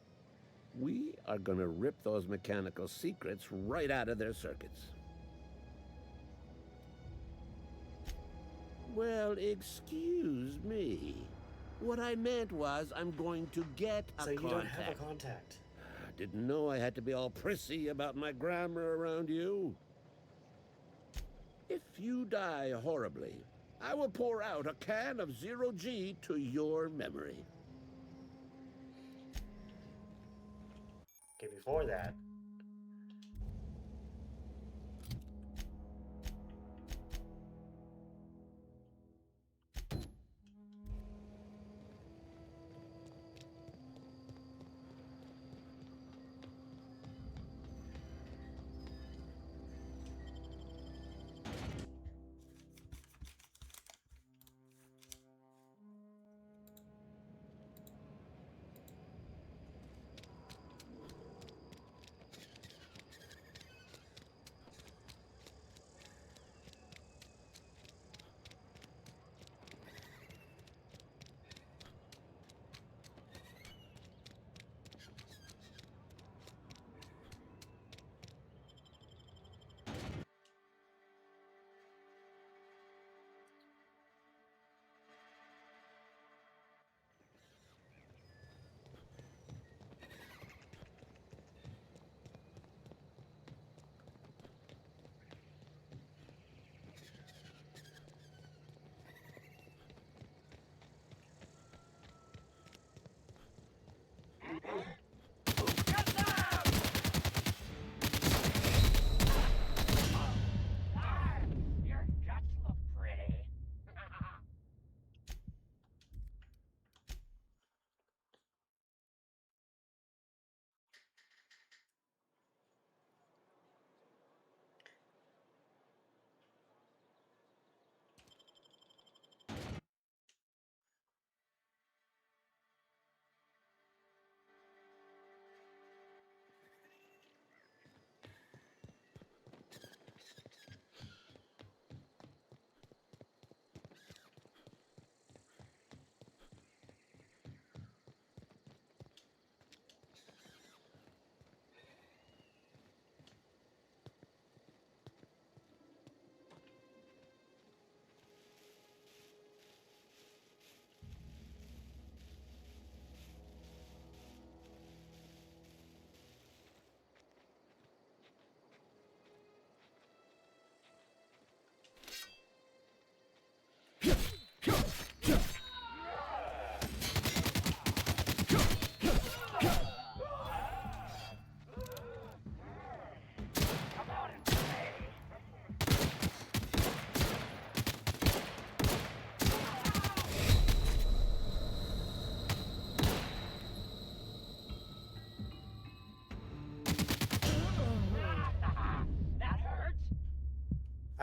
We are gonna rip those mechanical secrets right out of their circuits. Well, excuse me. What I meant was I'm going to get a So you contact. don't have a contact. I didn't know I had to be all prissy about my grammar around you. If you die horribly, I will pour out a can of zero-G to your memory. Okay, before that.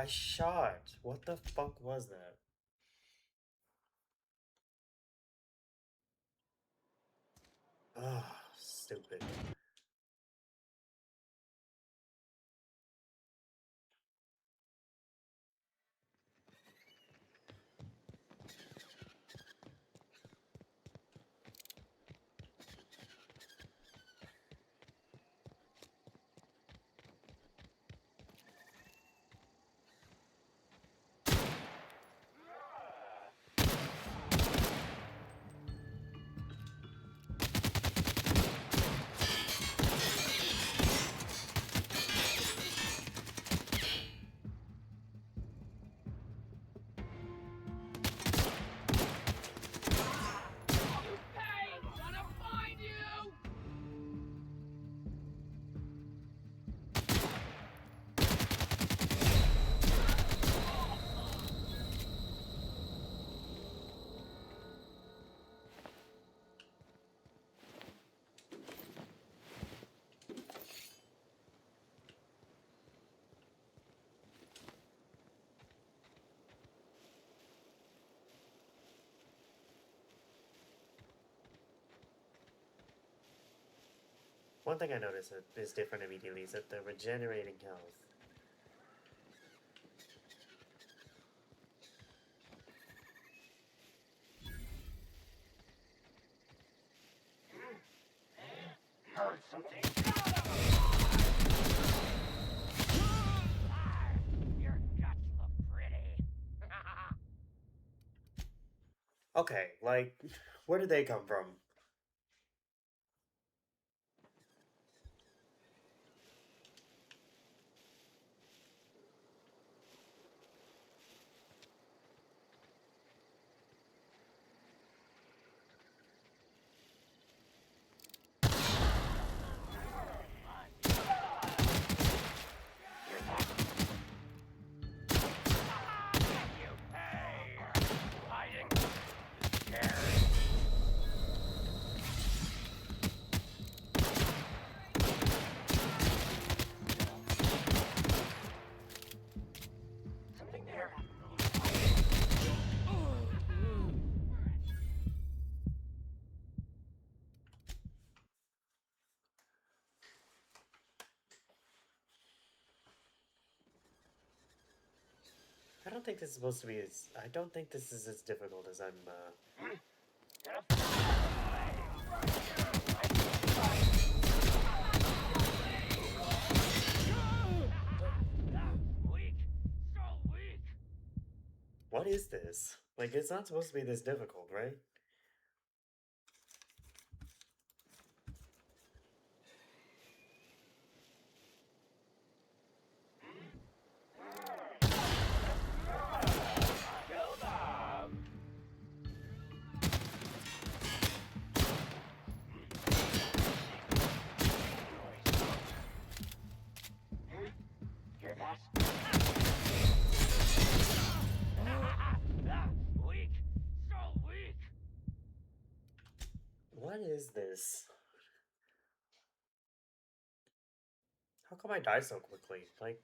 I shot. What the fuck was that? Ah, stupid. One thing I noticed that is different immediately is that the regenerating health. Heard something. Your guts look pretty. Okay, like, where did they come from? I don't think this is supposed to be as... I don't think this is as difficult as I'm, What is this? Like, it's not supposed to be this difficult, right? Hear that? Weak! So weak! What is this? How come I die so quickly? Like...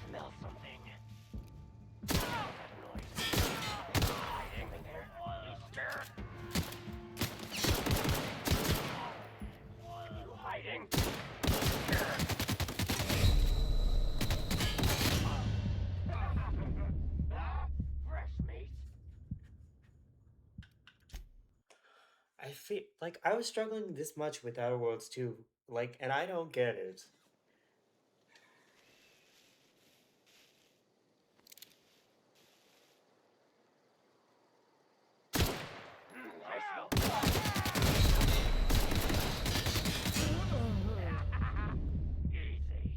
Smell something. That noise. Hiding in there. You scared? You hiding? Scared? Fresh meat. I feel... Like, I was struggling this much with Outer Worlds 2. Like, and I don't get it. Easy.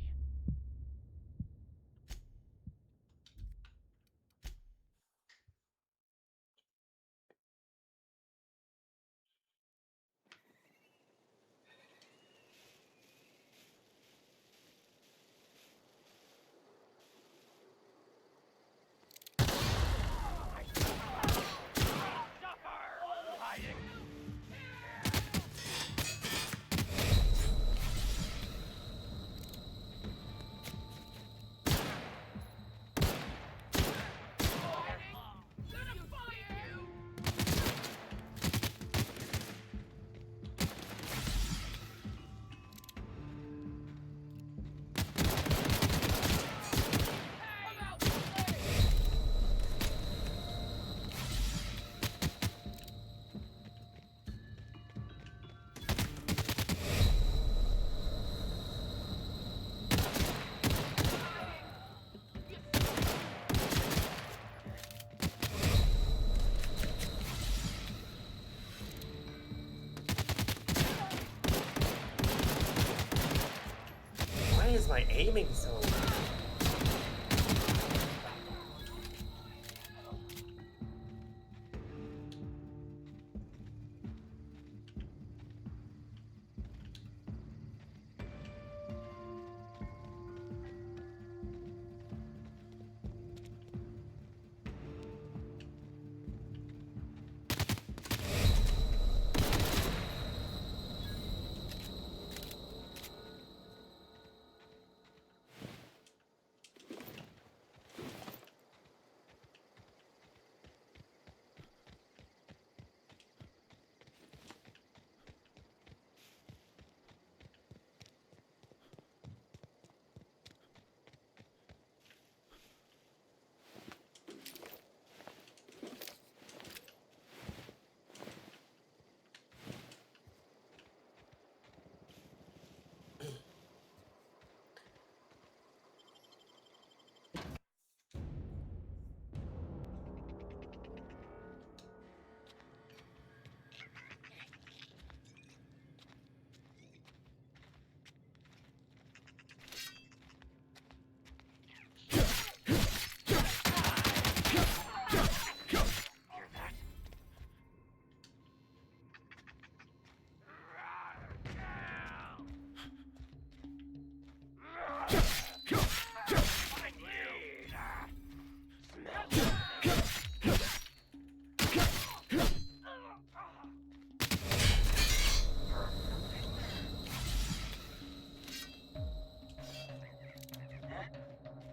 my aiming so?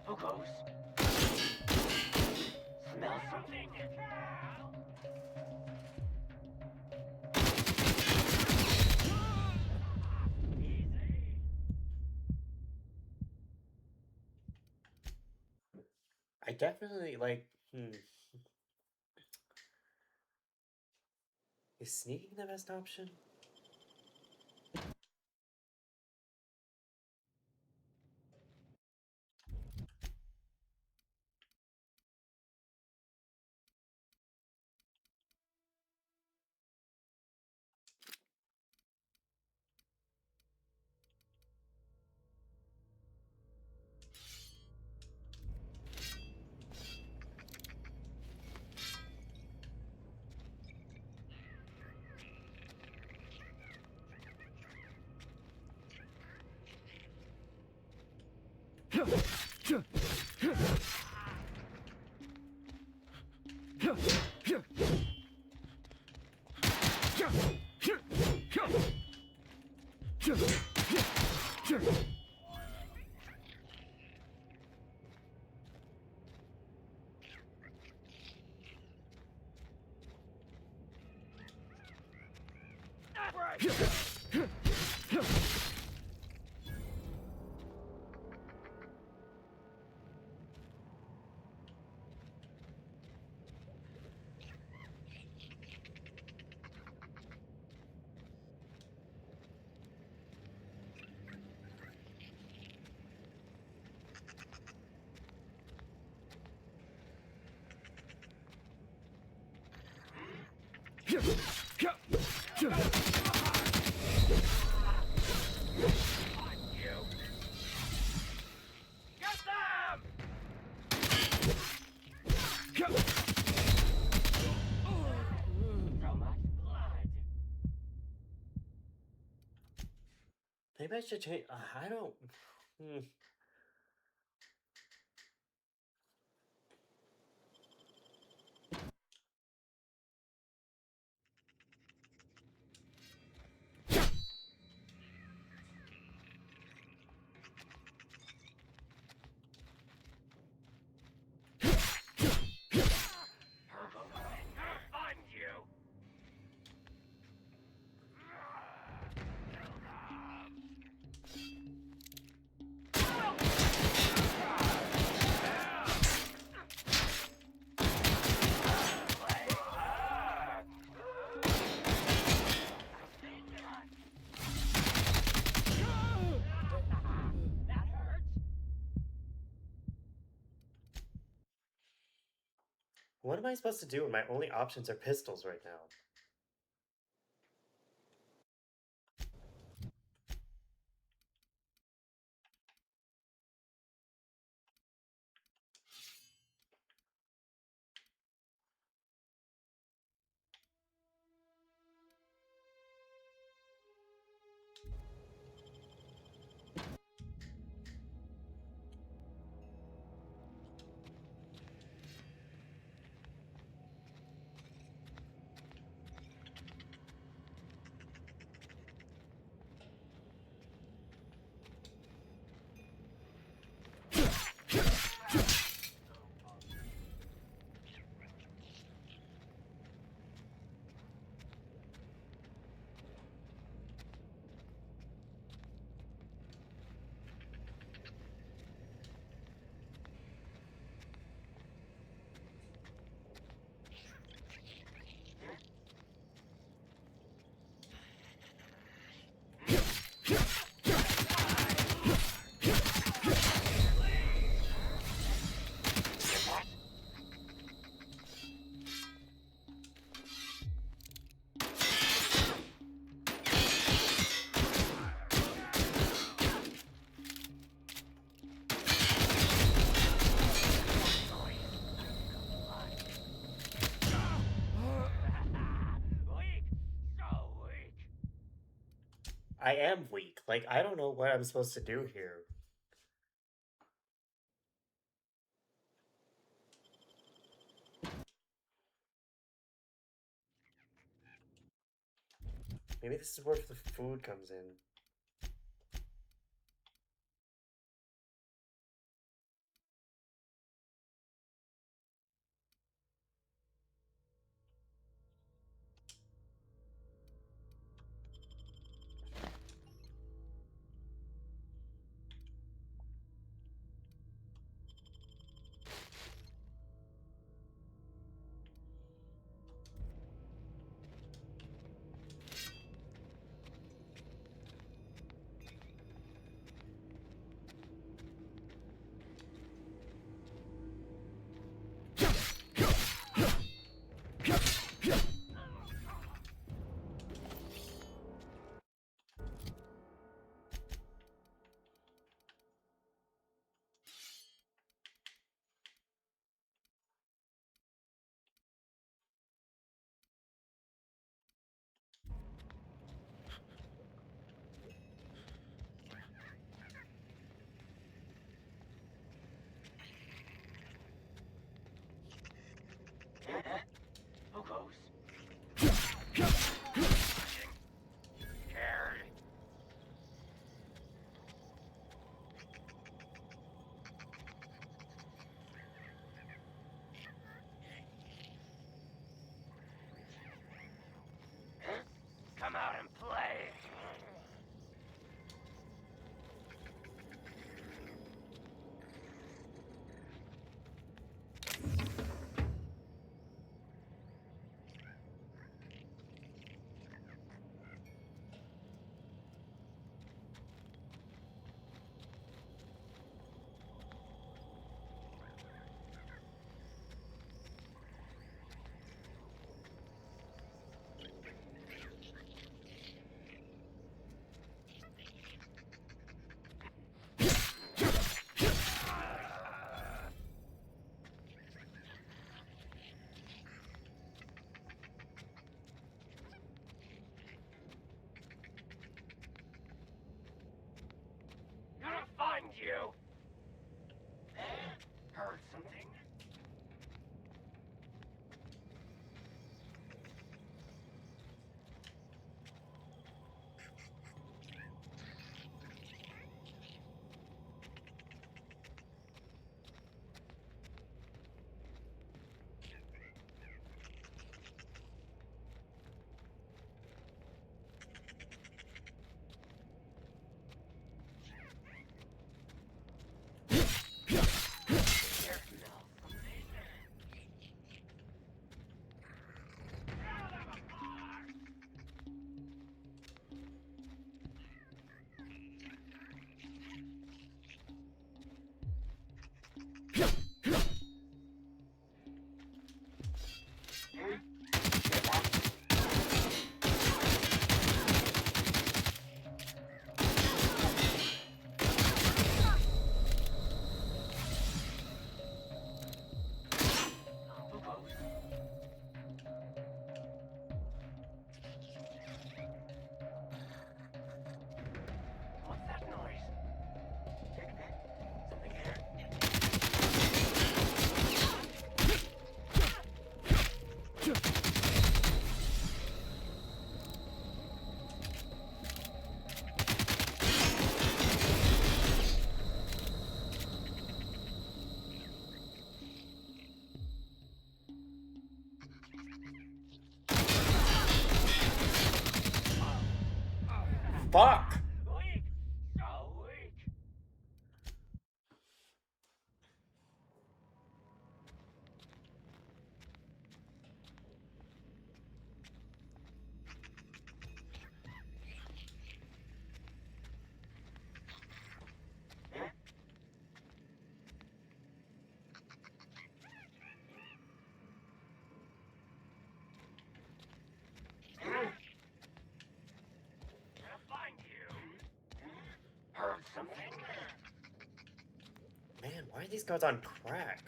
Who goes? Smell something. I definitely like. Is sneaking the best option? Maybe I should change. I don't. What am I supposed to do when my only options are pistols right now? I am weak. Like, I don't know what I'm supposed to do here. Maybe this is where the food comes in. Who goes? Come out and play. Gonna find you. Heard something? What's that noise? Something here? Fuck! Weak! So weak! Gonna find you. Heard something? Man, why are these guards on crack?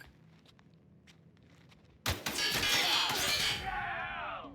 No!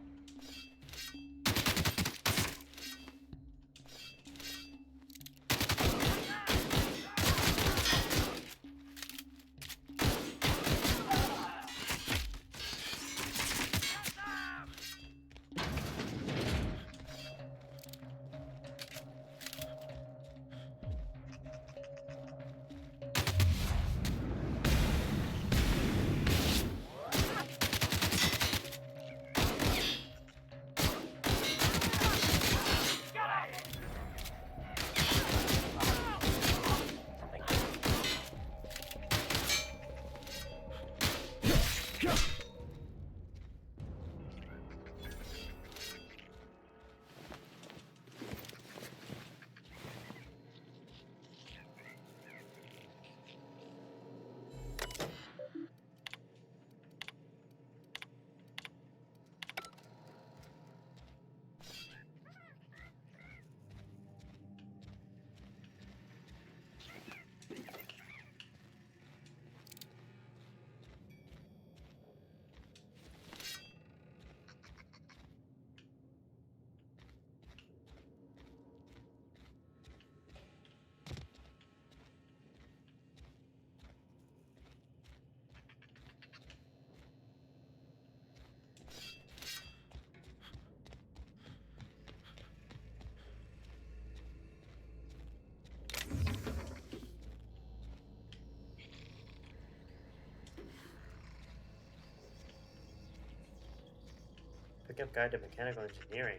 Pickup guide to mechanical engineering.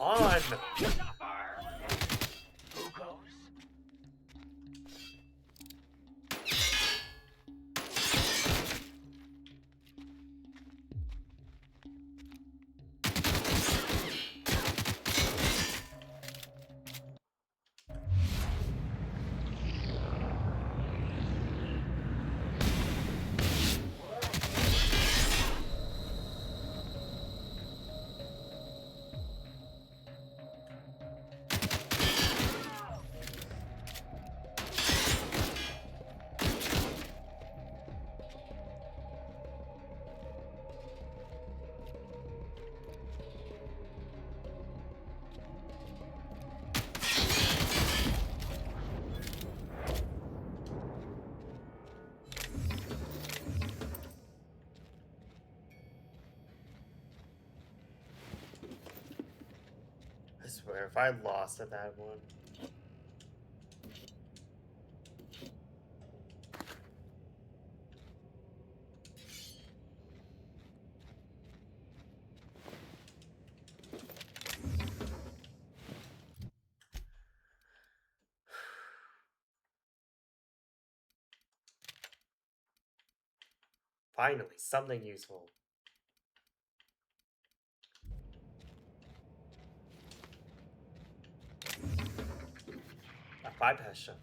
On! I swear, if I lost at that one. Finally, something useful. A bypass shot.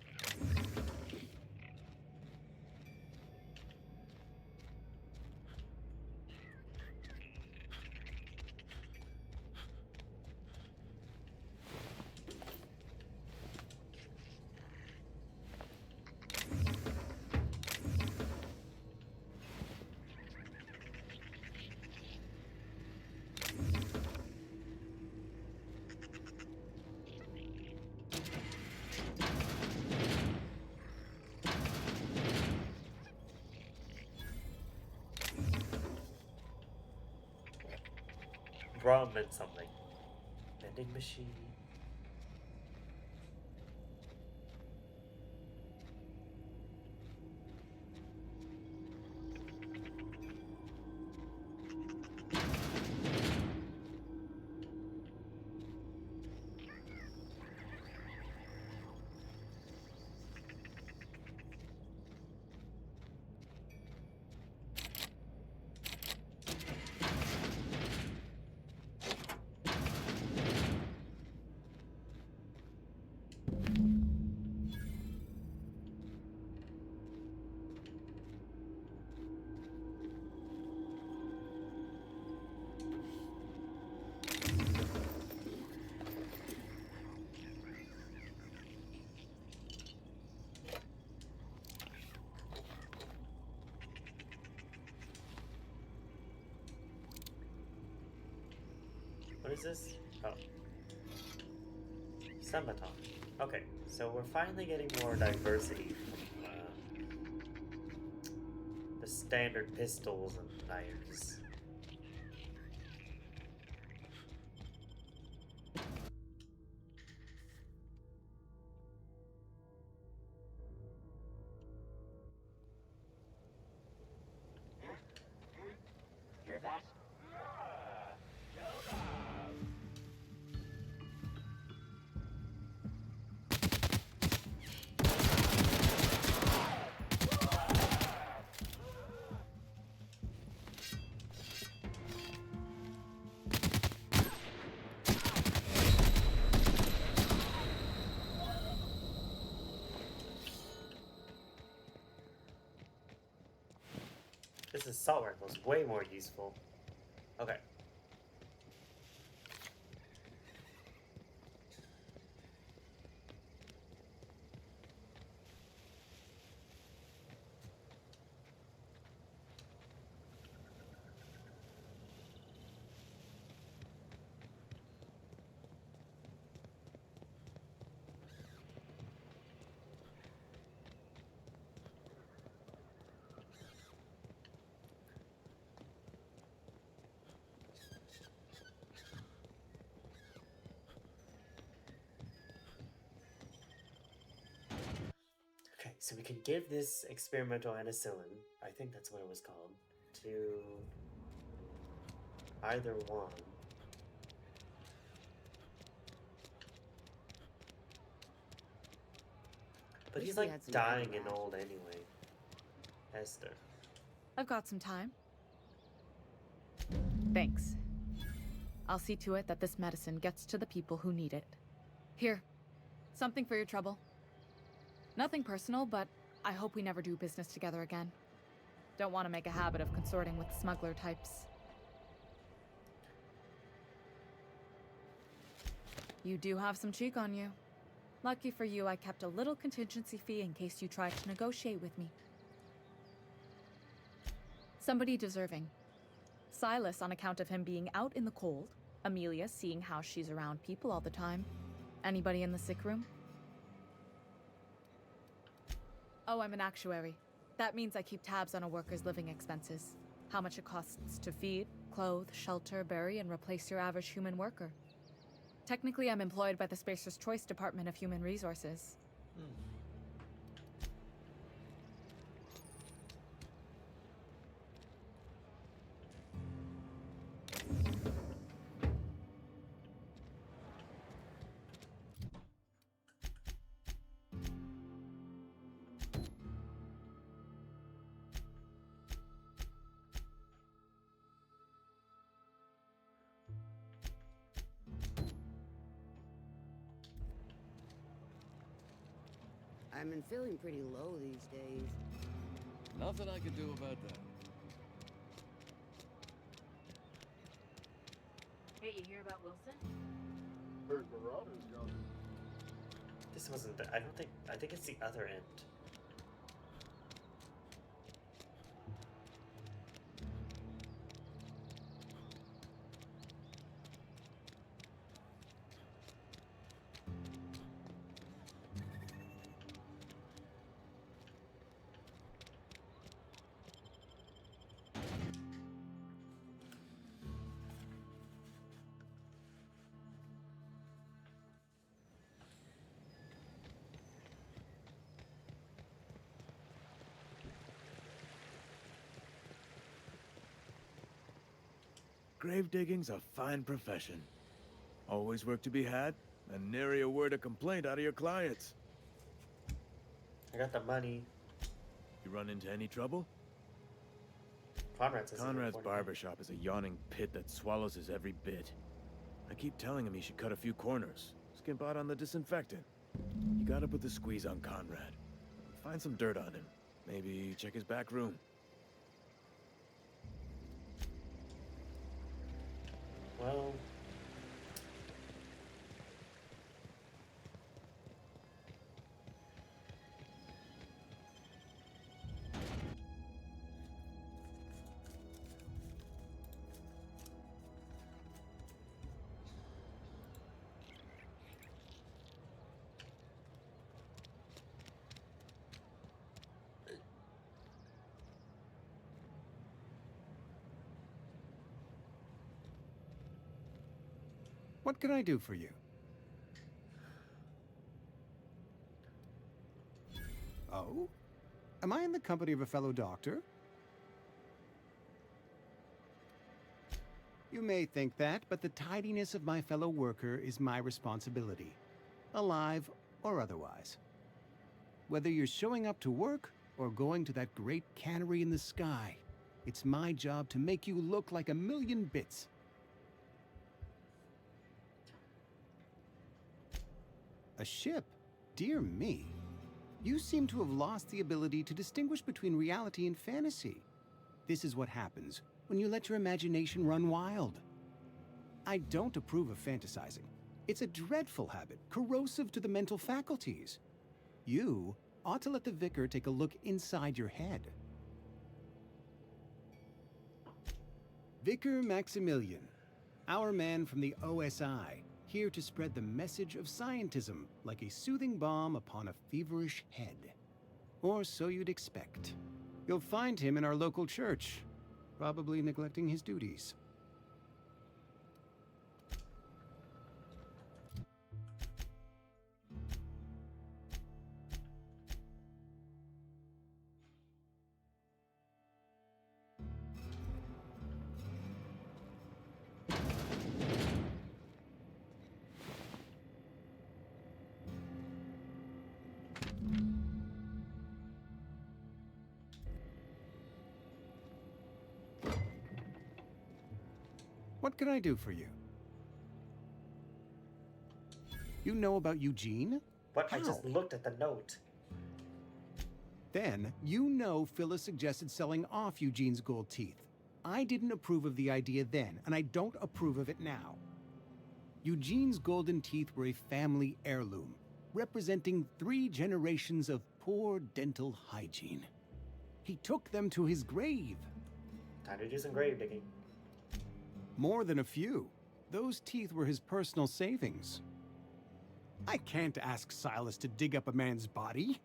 Drum and something. Vending machine. What is this? Oh. Sabotage. Okay, so we're finally getting more diversity from the standard pistols and knives. Hear that? This assault rifle is way more useful. Okay. Okay, so we can give this experimental anicillin, I think that's what it was called, to either one. But he's like dying and old anyway. Esther. I've got some time. Thanks. I'll see to it that this medicine gets to the people who need it. Here, something for your trouble. Nothing personal, but I hope we never do business together again. Don't want to make a habit of consorting with smuggler types. You do have some cheek on you. Lucky for you, I kept a little contingency fee in case you tried to negotiate with me. Somebody deserving. Silas on account of him being out in the cold. Amelia seeing how she's around people all the time. Anybody in the sick room? Oh, I'm an actuary. That means I keep tabs on a worker's living expenses. How much it costs to feed, clothe, shelter, bury, and replace your average human worker. Technically, I'm employed by the Spacer's Choice Department of Human Resources. I've been feeling pretty low these days. Nothing I can do about that. Hey, you hear about Wilson? Heard Marauders gone. This wasn't the, I think it's the other end. Grave digging's a fine profession. Always work to be had, and nary a word of complaint out of your clients. I got the money. You run into any trouble? Conrad's barbershop is a yawning pit that swallows his every bit. I keep telling him he should cut a few corners, skimp out on the disinfectant. You gotta put the squeeze on Conrad. Find some dirt on him. Maybe check his back room. Well, What can I do for you? Oh? Am I in the company of a fellow doctor? You may think that, but the tidiness of my fellow worker is my responsibility, alive or otherwise. Whether you're showing up to work or going to that great cannery in the sky, it's my job to make you look like a million bits. A ship? Dear me. You seem to have lost the ability to distinguish between reality and fantasy. This is what happens when you let your imagination run wild. I don't approve of fantasizing. It's a dreadful habit, corrosive to the mental faculties. You ought to let the vicar take a look inside your head. Vicar Maximilian, our man from the OSI, here to spread the message of scientism like a soothing balm upon a feverish head. Or so you'd expect. You'll find him in our local church, probably neglecting his duties. What can I do for you? You know about Eugene? What? How? I just looked at the note. Then, you know Phyllis suggested selling off Eugene's gold teeth. I didn't approve of the idea then, and I don't approve of it now. Eugene's golden teeth were a family heirloom, representing 3 generations of poor dental hygiene. He took them to his grave. Time to do some grave digging. More than a few. Those teeth were his personal savings. I can't ask Silas to dig up a man's body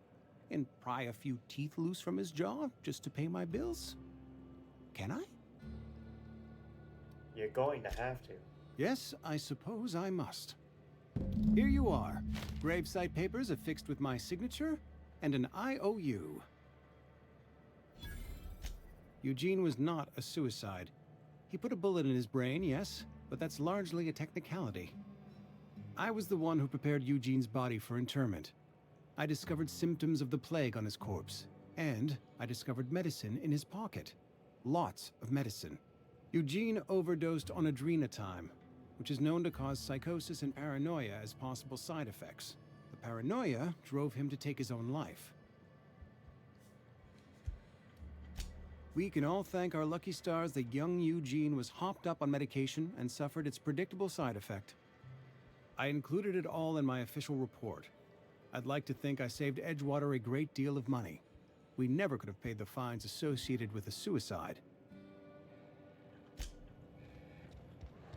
and pry a few teeth loose from his jaw just to pay my bills. Can I? You're going to have to. Yes, I suppose I must. Here you are. Gravesite papers affixed with my signature and an IOU. Eugene was not a suicide. He put a bullet in his brain, yes, but that's largely a technicality. I was the one who prepared Eugene's body for interment. I discovered symptoms of the plague on his corpse, and I discovered medicine in his pocket. Lots of medicine. Eugene overdosed on adrenatime, which is known to cause psychosis and paranoia as possible side effects. The paranoia drove him to take his own life. We can all thank our lucky stars that young Eugene was hopped up on medication and suffered its predictable side effect. I included it all in my official report. I'd like to think I saved Edgewater a great deal of money. We never could have paid the fines associated with a suicide.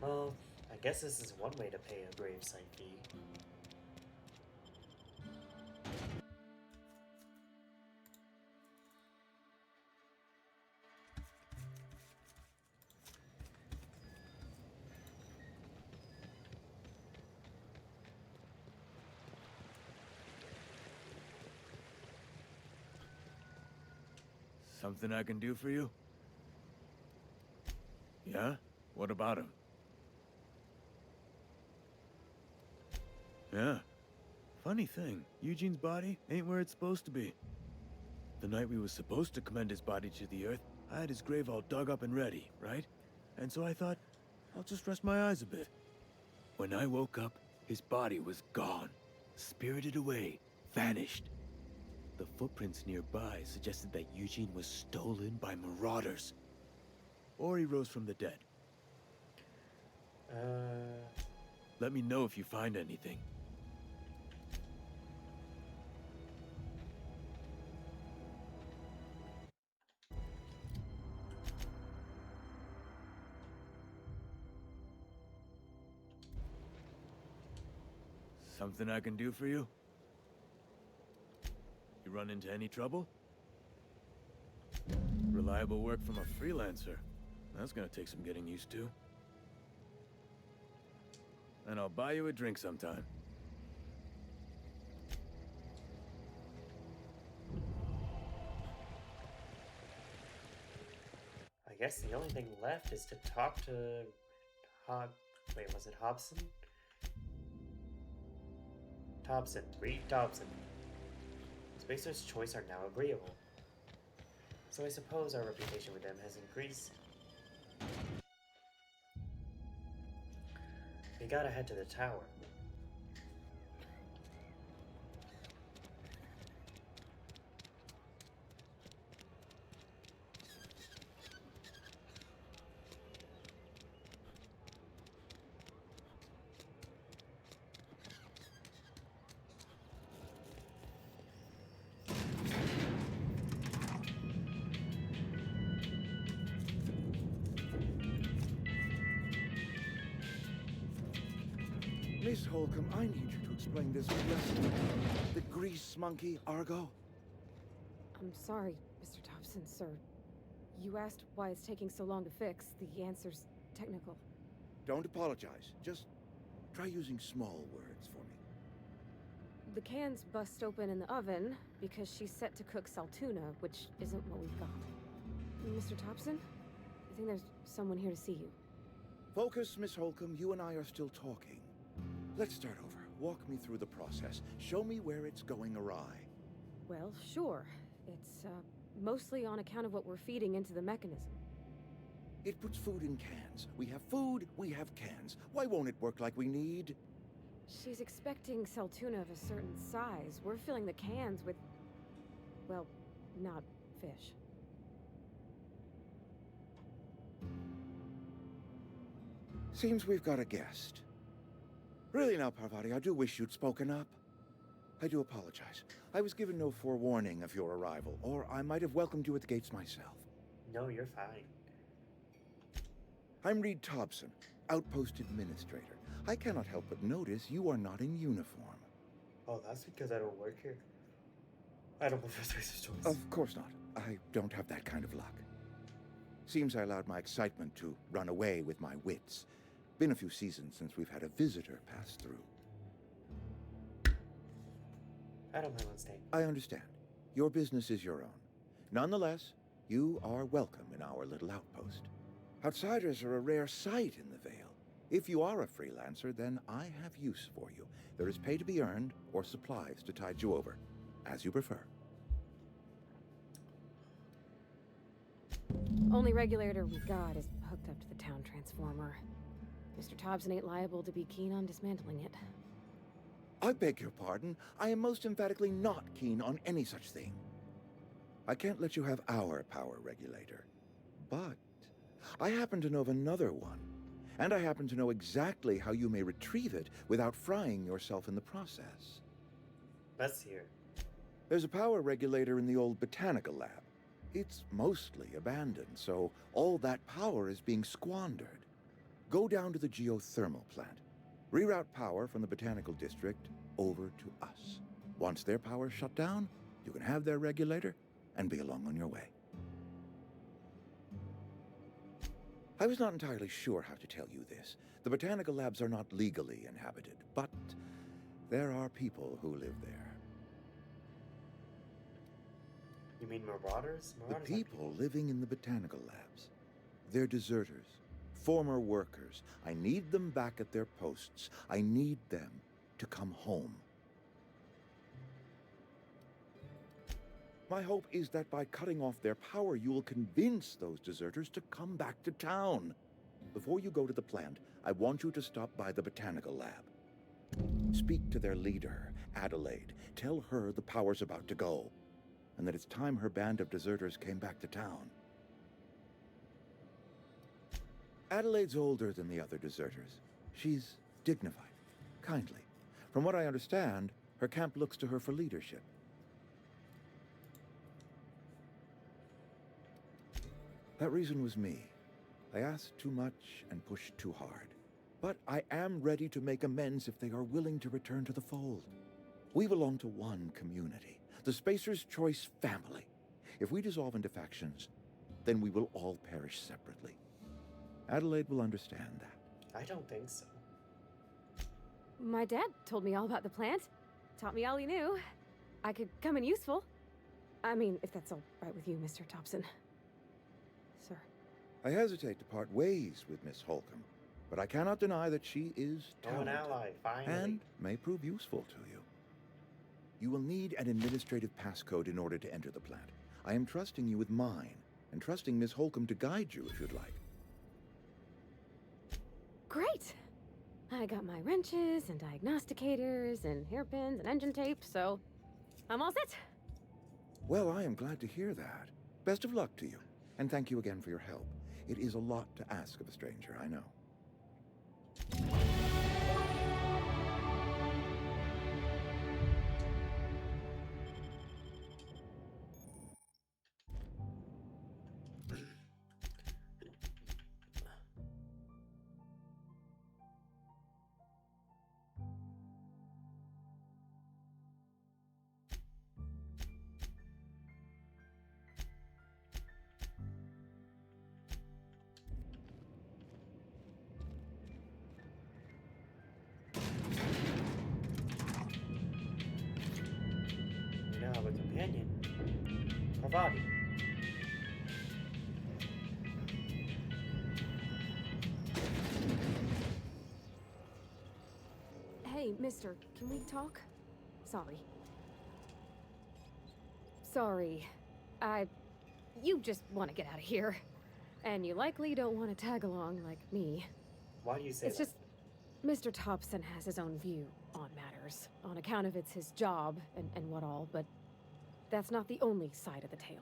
Well, I guess this is one way to pay a gravesite fee. Something I can do for you? Yeah? What about him? Yeah. Funny thing, Eugene's body ain't where it's supposed to be. The night we was supposed to commend his body to the earth, I had his grave all dug up and ready, right? And so I thought, I'll just rest my eyes a bit. When I woke up, his body was gone. Spirited away. Vanished. The footprints nearby suggested that Eugene was stolen by marauders. Or he rose from the dead. Let me know if you find anything. Something I can do for you? You run into any trouble? Reliable work from a freelancer. That's gonna take some getting used to. And I'll buy you a drink sometime. I guess the only thing left is to talk to wait, was it Hobson? Thompson. Reed Thompson. Spacer's Choice are now agreeable. So I suppose our reputation with them has increased. We gotta head to the tower. Miss Holcomb, I need you to explain this lesson. The grease monkey, Argo? I'm sorry, Mr. Thompson, sir. You asked why it's taking so long to fix. The answer's technical. Don't apologize. Just try using small words for me. The cans bust open in the oven because she's set to cook saltuna, which isn't what we've got. Mr. Thompson? I think there's someone here to see you. Focus, Miss Holcomb. You and I are still talking. Let's start over. Walk me through the process. Show me where it's going awry. Well, sure. It's, mostly on account of what we're feeding into the mechanism. It puts food in cans. We have food, we have cans. Why won't it work like we need? She's expecting saltuna of a certain size. We're filling the cans with, well, not fish. Seems we've got a guest. Really now, Parvati, I do wish you'd spoken up. I do apologize. I was given no forewarning of your arrival, or I might have welcomed you at the gates myself. No, you're fine. I'm Reed Thompson, Outpost Administrator. I cannot help but notice you are not in uniform. Oh, that's because I don't work here. I don't prefer Spacer's Choice. Of course not. I don't have that kind of luck. Seems I allowed my excitement to run away with my wits. Been a few seasons since we've had a visitor pass through. I don't mind on staying. I understand. Your business is your own. Nonetheless, you are welcome in our little outpost. Outsiders are a rare sight in the Vale. If you are a freelancer, then I have use for you. There is pay to be earned or supplies to tide you over, as you prefer. Only regulator we got is hooked up to the town transformer. Mr. Thompson ain't liable to be keen on dismantling it. I beg your pardon. I am most emphatically not keen on any such thing. I can't let you have our power regulator. But I happen to know of another one. And I happen to know exactly how you may retrieve it without frying yourself in the process. Let's hear. There's a power regulator in the old botanical lab. It's mostly abandoned, so all that power is being squandered. Go down to the geothermal plant. Reroute power from the botanical district over to us. Once their power's shut down, you can have their regulator and be along on your way. I was not entirely sure how to tell you this. The botanical labs are not legally inhabited, but there are people who live there. You mean marauders? The people living in the botanical labs. They're deserters, former workers. I need them back at their posts. I need them to come home. My hope is that by cutting off their power, you will convince those deserters to come back to town. Before you go to the plant, I want you to stop by the botanical lab. Speak to their leader, Adelaide. Tell her the power's about to go, and that it's time her band of deserters came back to town. Adelaide's older than the other deserters. She's dignified, kindly. From what I understand, her camp looks to her for leadership. That reason was me. I asked too much and pushed too hard. But I am ready to make amends if they are willing to return to the fold. We belong to one community, the Spacer's Choice family. If we dissolve into factions, then we will all perish separately. Adelaide will understand that. I don't think so. My dad told me all about the plant. Taught me all he knew. I could come in useful. I mean, if that's all right with you, Mr. Thompson. Sir. I hesitate to part ways with Miss Holcomb, but I cannot deny that she is talented an ally, finally. and may prove useful to you. You will need an administrative passcode in order to enter the plant. I am trusting you with mine, and trusting Miss Holcomb to guide you if you'd like. Great! I got my wrenches and diagnosticators and hairpins and engine tape, so I'm all set. Well, I am glad to hear that. Best of luck to you, and thank you again for your help. It is a lot to ask of a stranger, I know. of Auntie. Hey, mister, can we talk? Sorry. Sorry. You just want to get out of here. And you likely don't want to tag along like me. Why do you say It's that? just, Mr. Thompson has his own view on matters, on account of it's his job and what all, but that's not the only side of the tale.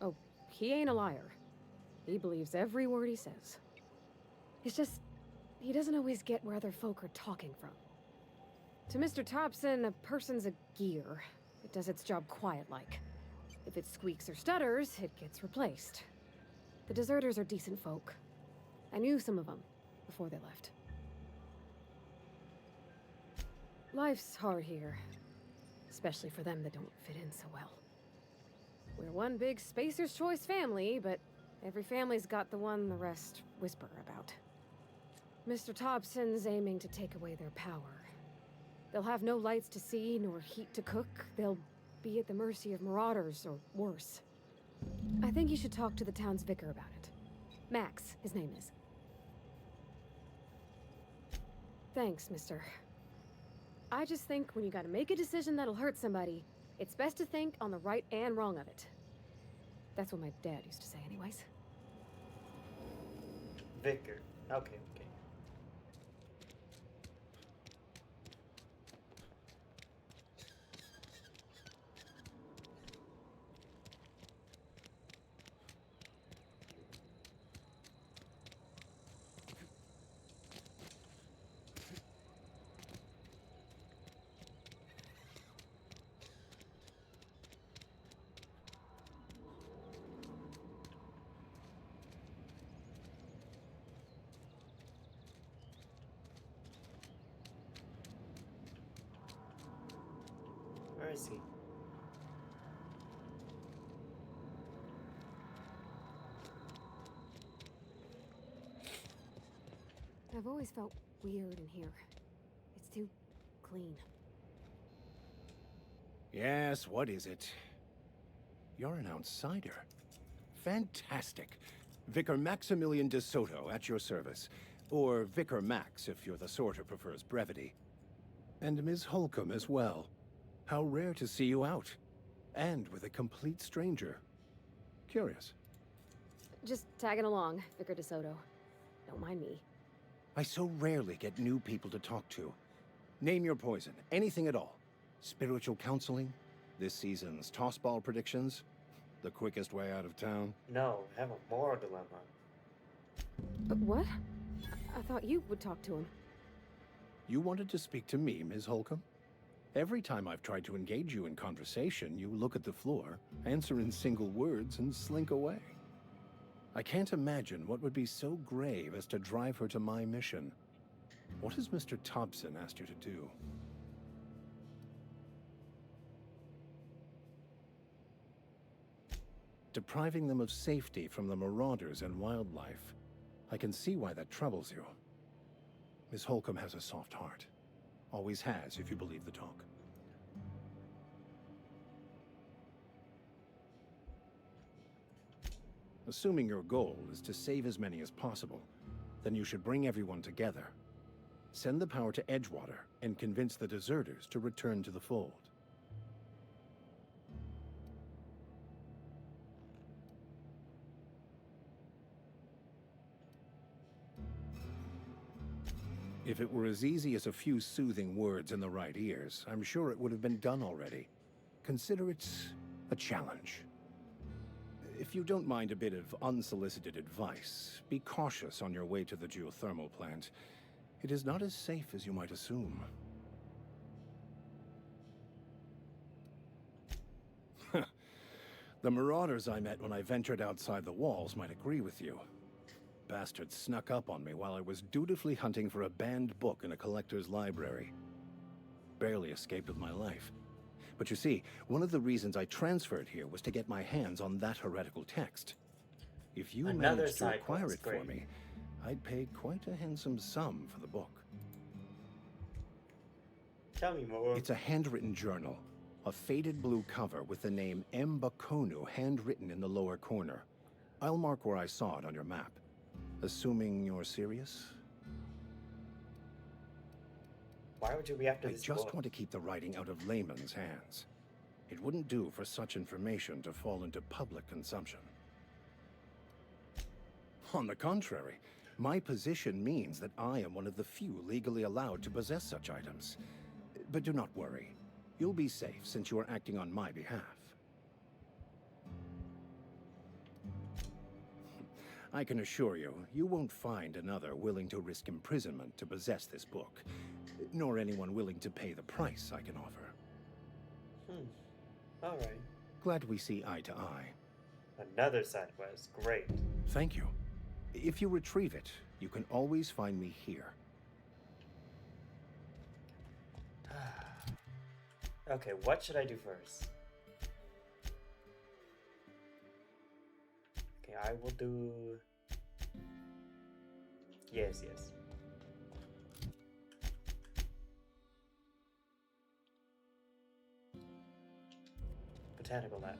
Oh, he ain't a liar. He believes every word he says. It's just, he doesn't always get where other folk are talking from. To Mr. Thompson, a person's a gear. It does its job quiet-like. If it squeaks or stutters, it gets replaced. The deserters are decent folk. I knew some of them before they left. Life's hard here, especially for them that don't fit in so well. We're one big Spacer's Choice family, but every family's got the one the rest whisper about. Mr. Thompson's aiming to take away their power. They'll have no lights to see, nor heat to cook. They'll be at the mercy of marauders, or worse. I think you should talk to the town's vicar about it. Max, his name is. Thanks, mister. I just think when you gotta make a decision that'll hurt somebody, it's best to think on the right and wrong of it. That's what my dad used to say anyways. Vicar. Okay. Where is he? I've always felt weird in here. It's too clean. Yes, what is it? You're an outsider. Fantastic. Vicar Maximilian de Soto at your service. Or Vicar Max, if you're the sort who prefers brevity. And Ms. Holcomb as well. How rare to see you out. And with a complete stranger. Curious. Just tagging along, Vicar de Soto. Don't mind me. I so rarely get new people to talk to. Name your poison, anything at all. Spiritual counseling? This season's tossball predictions? The quickest way out of town? No, I have a moral dilemma. What? I thought you would talk to him. You wanted to speak to me, Ms. Holcomb? Every time I've tried to engage you in conversation, you look at the floor, answer in single words, and slink away. I can't imagine what would be so grave as to drive her to my mission. What has Mr. Thompson asked you to do? Depriving them of safety from the marauders and wildlife. I can see why that troubles you. Miss Holcomb has a soft heart. Always has, if you believe the talk. Assuming your goal is to save as many as possible, then you should bring everyone together. Send the power to Edgewater and convince the deserters to return to the fold. If it were as easy as a few soothing words in the right ears, I'm sure it would have been done already. Consider it a challenge. If you don't mind a bit of unsolicited advice, be cautious on your way to the geothermal plant. It is not as safe as you might assume. The marauders I met when I ventured outside the walls might agree with you. Bastards snuck up on me while I was dutifully hunting for a banned book in a collector's library. Barely escaped with my life. But you see, one of the reasons I transferred here was to get my hands on that heretical text. If you managed to acquire it for me, I'd pay quite a handsome sum for the book. Tell me more. It's a handwritten journal. A faded blue cover with the name M. Bakonu handwritten in the lower corner. I'll mark where I saw it on your map. Assuming you're serious? Why would you be after I this just book? want to keep the writing out of layman's hands. It wouldn't do for such information to fall into public consumption. On the contrary, my position means that I am one of the few legally allowed to possess such items. But do not worry. You'll be safe since you are acting on my behalf. I can assure you, you won't find another willing to risk imprisonment to possess this book, nor anyone willing to pay the price I can offer. Alright. Glad we see eye to eye. Another side quest. Great. Thank you. If you retrieve it, you can always find me here. Okay, what should I do first? Okay, I will do... Yes. Botanical lab.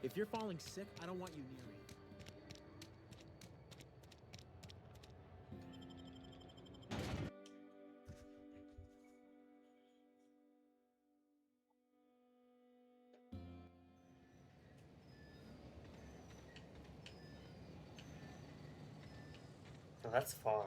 If you're falling sick, I don't want you near me. Oh, that's far.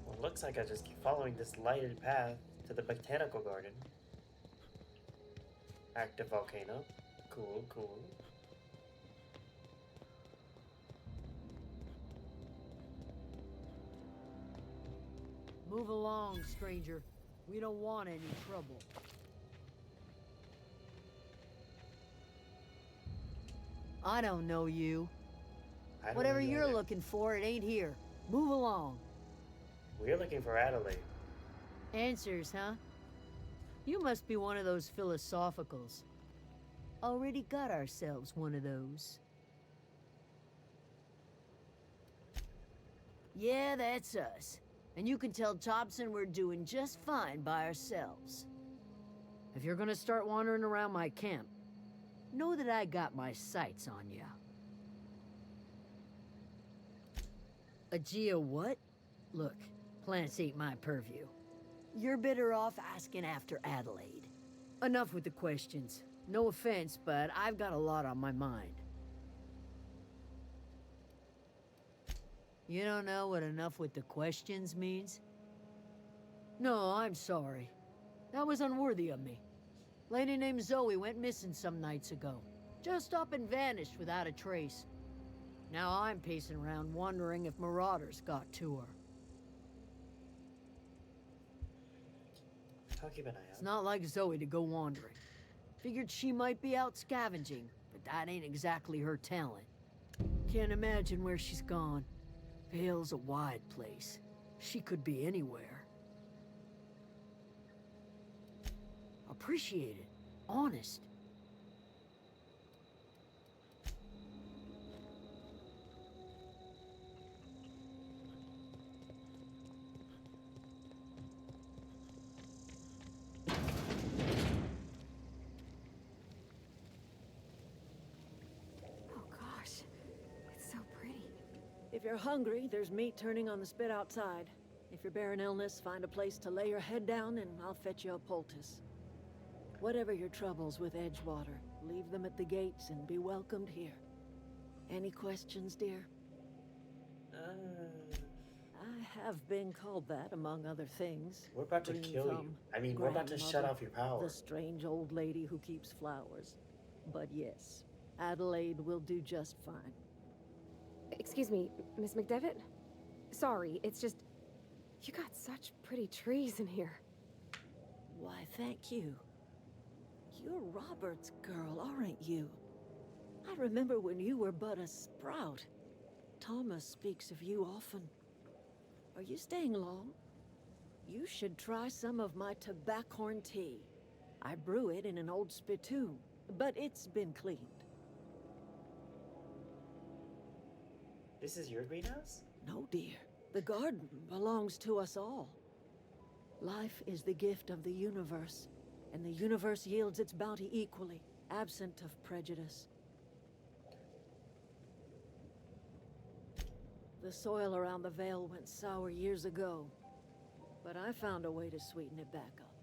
Well, it looks like I just keep following this lighted path to the botanical garden. Active volcano. Cool. Move along, stranger. We don't want any trouble. I don't know you. I don't Whatever know you you're either. looking for, it ain't here. Move along. We're looking for Adelaide. Answers, huh? You must be one of those philosophicals. Already got ourselves one of those. Yeah, that's us. And you can tell Thompson we're doing just fine by ourselves. If you're gonna start wandering around my camp, know that I got my sights on ya. Aegea what? Look, plants ain't my purview. You're better off asking after Adelaide. Enough with the questions. No offense, but I've got a lot on my mind. You don't know what enough with the questions means? No, I'm sorry. That was unworthy of me. Lady named Zoe went missing some nights ago. Just up and vanished without a trace. Now I'm pacing around wondering if marauders got to her. I'll keep an eye It's out. not like Zoe to go wandering. Figured she might be out scavenging, but that ain't exactly her talent. Can't imagine where she's gone. Vale's a wide place. She could be anywhere. Appreciate it. Honest. Oh gosh, it's so pretty. If you're hungry, there's meat turning on the spit outside. If you're bearing illness, find a place to lay your head down and I'll fetch you a poultice. Whatever your troubles with Edgewater, leave them at the gates and be welcomed here. Any questions, dear? I have been called that, among other things. We're about to Bringing kill you. from I mean, we're about to shut grandmother, off your power. The strange old lady who keeps flowers. But yes, Adelaide will do just fine. Excuse me, Miss McDevitt? Sorry, it's just... You got such pretty trees in here. Why, thank you. You're Robert's girl, aren't you? I remember when you were but a sprout. Thomas speaks of you often. Are you staying long? You should try some of my tobaccorn tea. I brew it in an old spittoon, but it's been cleaned. This is your greenhouse? No, dear. The garden belongs to us all. Life is the gift of the universe, and the universe yields its bounty equally, absent of prejudice. The soil around the Vale went sour years ago, but I found a way to sweeten it back up.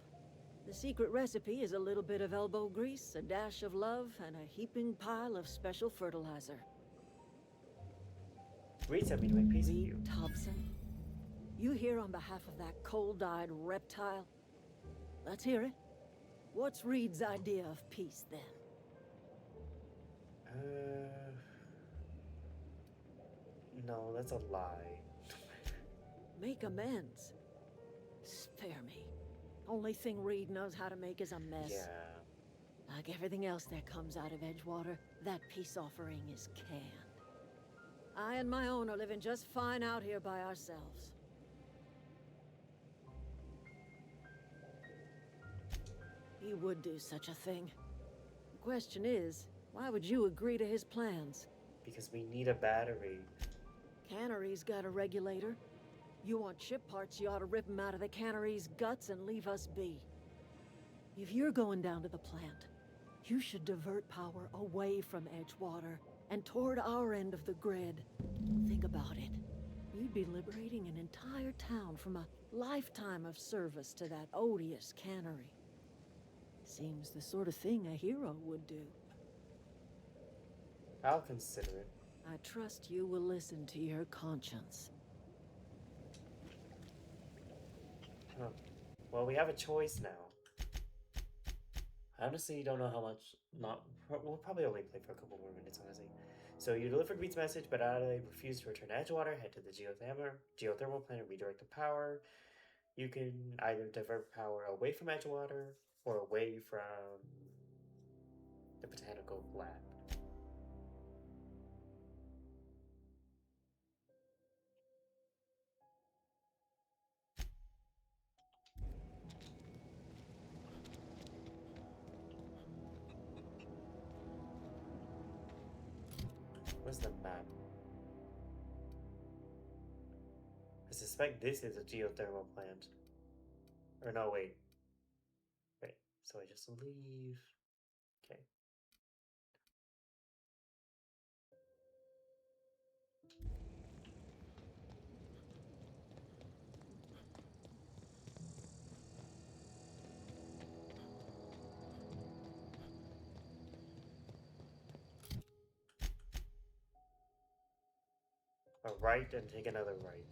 The secret recipe is a little bit of elbow grease, a dash of love, and a heaping pile of special fertilizer. Reed sent me to make peace with you. Thompson, you here on behalf of that cold-eyed reptile? Let's hear it. What's Reed's idea of peace, then? No, that's a lie. Make amends. Spare me. Only thing Reed knows how to make is a mess. Yeah. Like everything else that comes out of Edgewater, that peace offering is canned. I and my own are living just fine out here by ourselves. He would do such a thing. The question is, why would you agree to his plans? Because we need a battery. Cannery's got a regulator. You want chip parts, you ought to rip them out of the cannery's guts and leave us be. If you're going down to the plant, you should divert power away from Edgewater and toward our end of the grid. Think about it. You'd be liberating an entire town from a lifetime of service to that odious cannery. Seems the sort of thing a hero would do. I'll consider it. I trust you will listen to your conscience. Huh. Well, we have a choice now. I honestly don't know how much. We'll probably only play for a couple more minutes, honestly. So you delivered Reed's message, but Adelaide refused to return to Edgewater. Head to the geothermal plant and redirect the power. You can either divert power away from Edgewater or away from the botanical lab. Where's the map? I suspect this is a geothermal plant. Or no, wait. Wait, so I just leave. Okay. A right and take another right.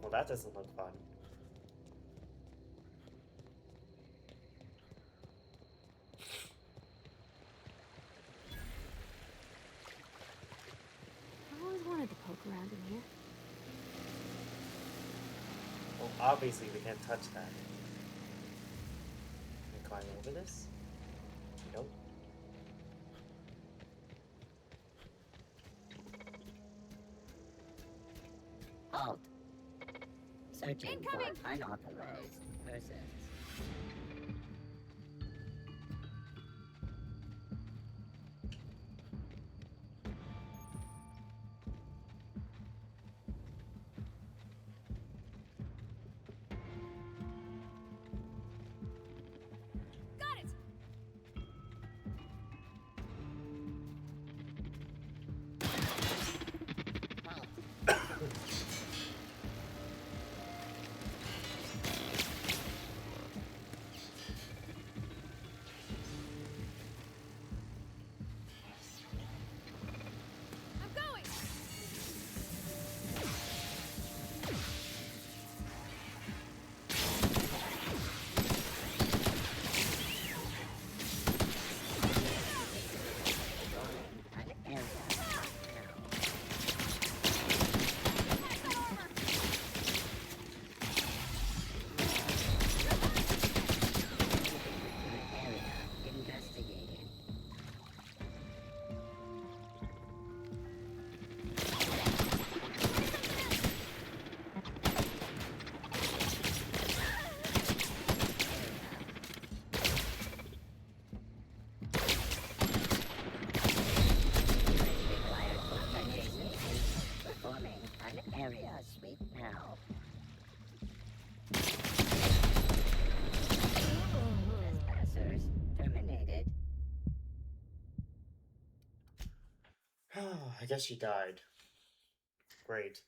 Well, that doesn't look fun. I always wanted Well, obviously we can't touch that. Can we climb over this? Nope. Halt. Searching for unauthorized persons. Got it! I'm going! Investigating. Required authorization. Performing an area sweep now. Trespassers terminated. I guess she died. Great.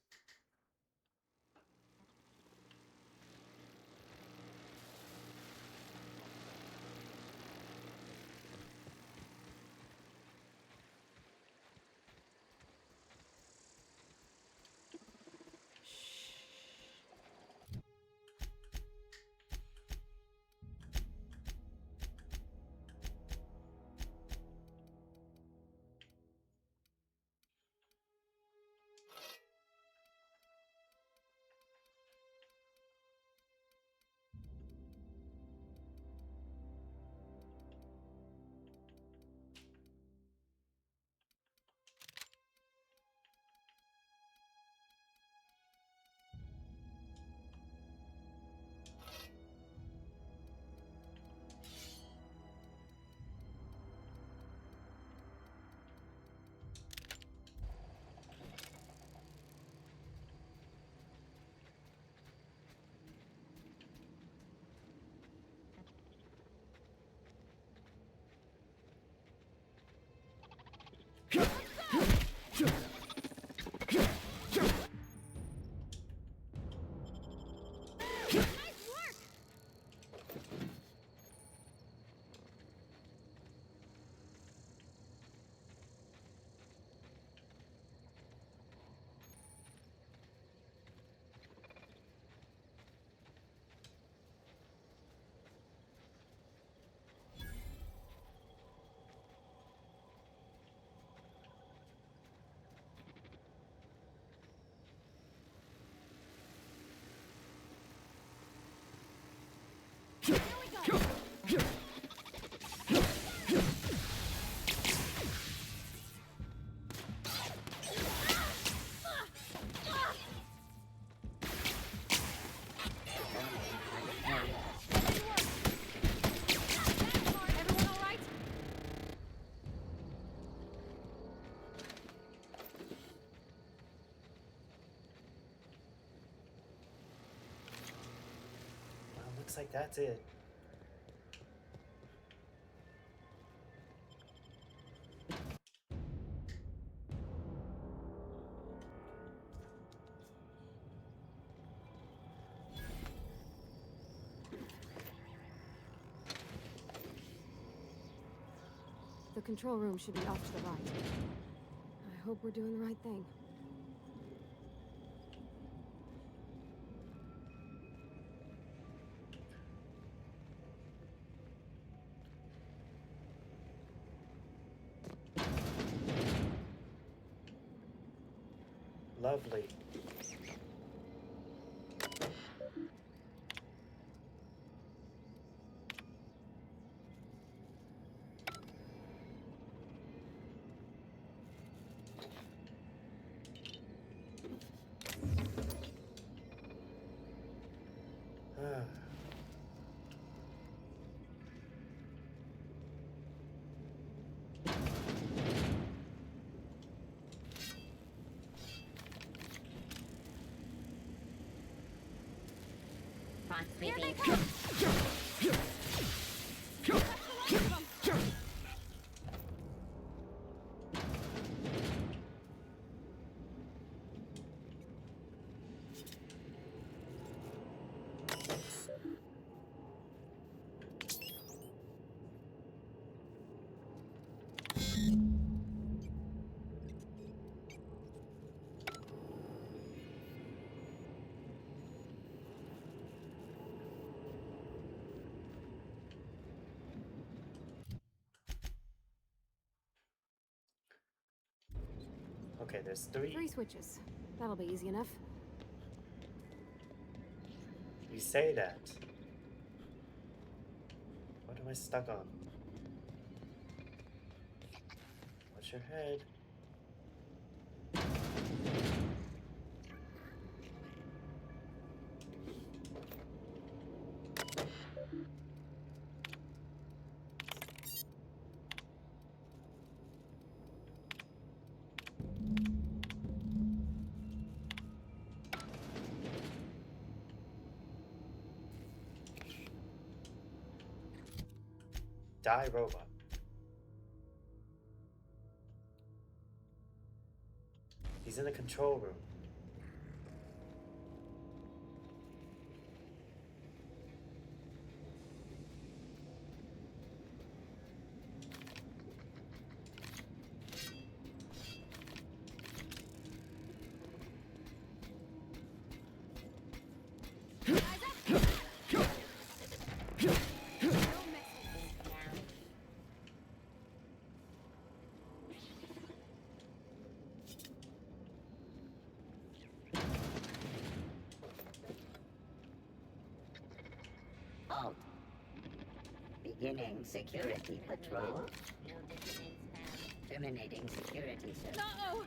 Looks like that's it. The control room should be off to the right. I hope we're doing the right thing. Lovely. wants me Here they beat. come! Okay, there's three. 3 switches. That'll be easy enough. You say that. What am I stuck on? Watch your head. Die, robot. He's in the control room. Halt. Beginning security patrol. Terminating security service. No!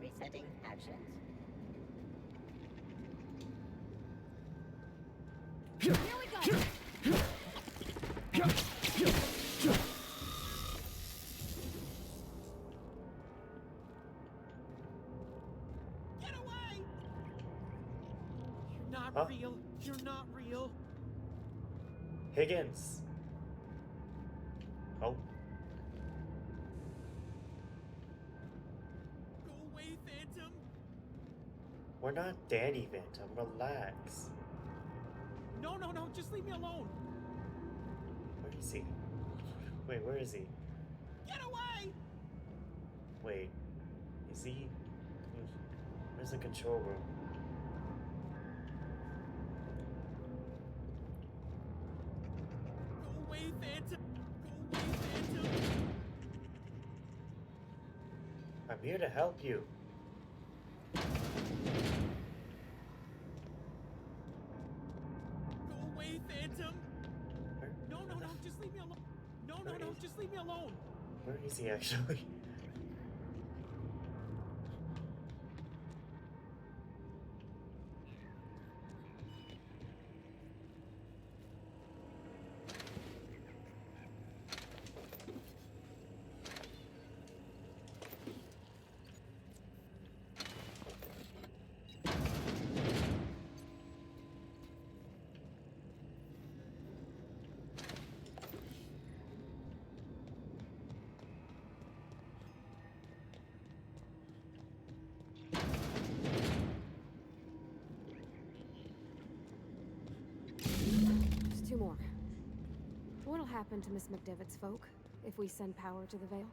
Resetting actions. Here we go! Get away! You're not Huh? real. You're not real. Higgins. Oh. Go away, Phantom. We're not Danny Phantom. Relax. No, no, no. Just leave me alone. Where is he? Wait, where is he? Get away! Wait. Is he? Where's the control room? Go away, Phantom. Go away, Phantom. I'm here to help you. Go away, Phantom. Where, No, no, no. Just leave me alone. No, no, no. Just leave me alone. where is he actually? Just 2 more. What'll happen to Miss McDevitt's folk if we send power to the Vale?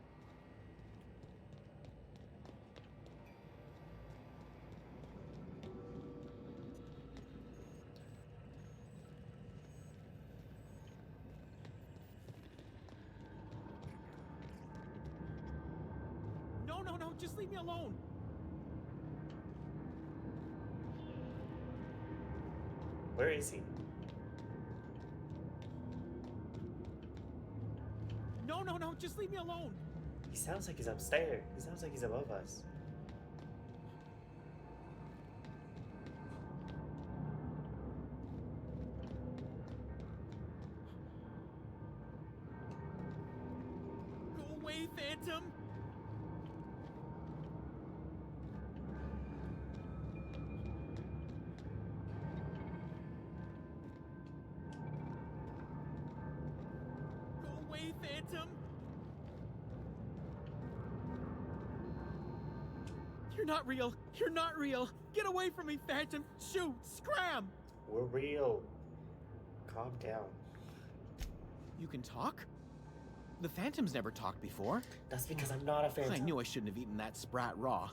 No, no, no. Just leave me alone. Where is he? No, no, no. Just leave me alone. He sounds like he's upstairs. He sounds like he's above us. Phantom! You're not real! You're not real! Get away from me, Phantom! Shoot! Scram! We're real. Calm down. You can talk? The Phantom's never talked before. That's because I'm not a Phantom. I knew I shouldn't have eaten that sprat raw.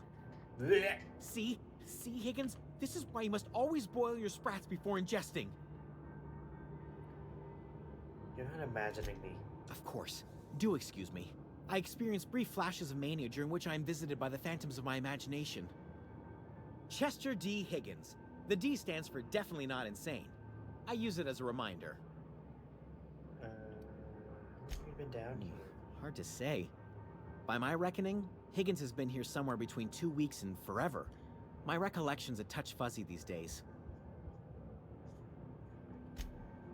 Blech. See? See, Higgins? This is why you must always boil your sprats before ingesting. You're not imagining me. Of course. Do excuse me. I experience brief flashes of mania during which I am visited by the phantoms of my imagination. Chester D. Higgins. The D stands for definitely not insane. I use it as a reminder. How long have you been down here? Hard to say. By my reckoning, Higgins has been here somewhere between 2 weeks and forever. My recollection's a touch fuzzy these days.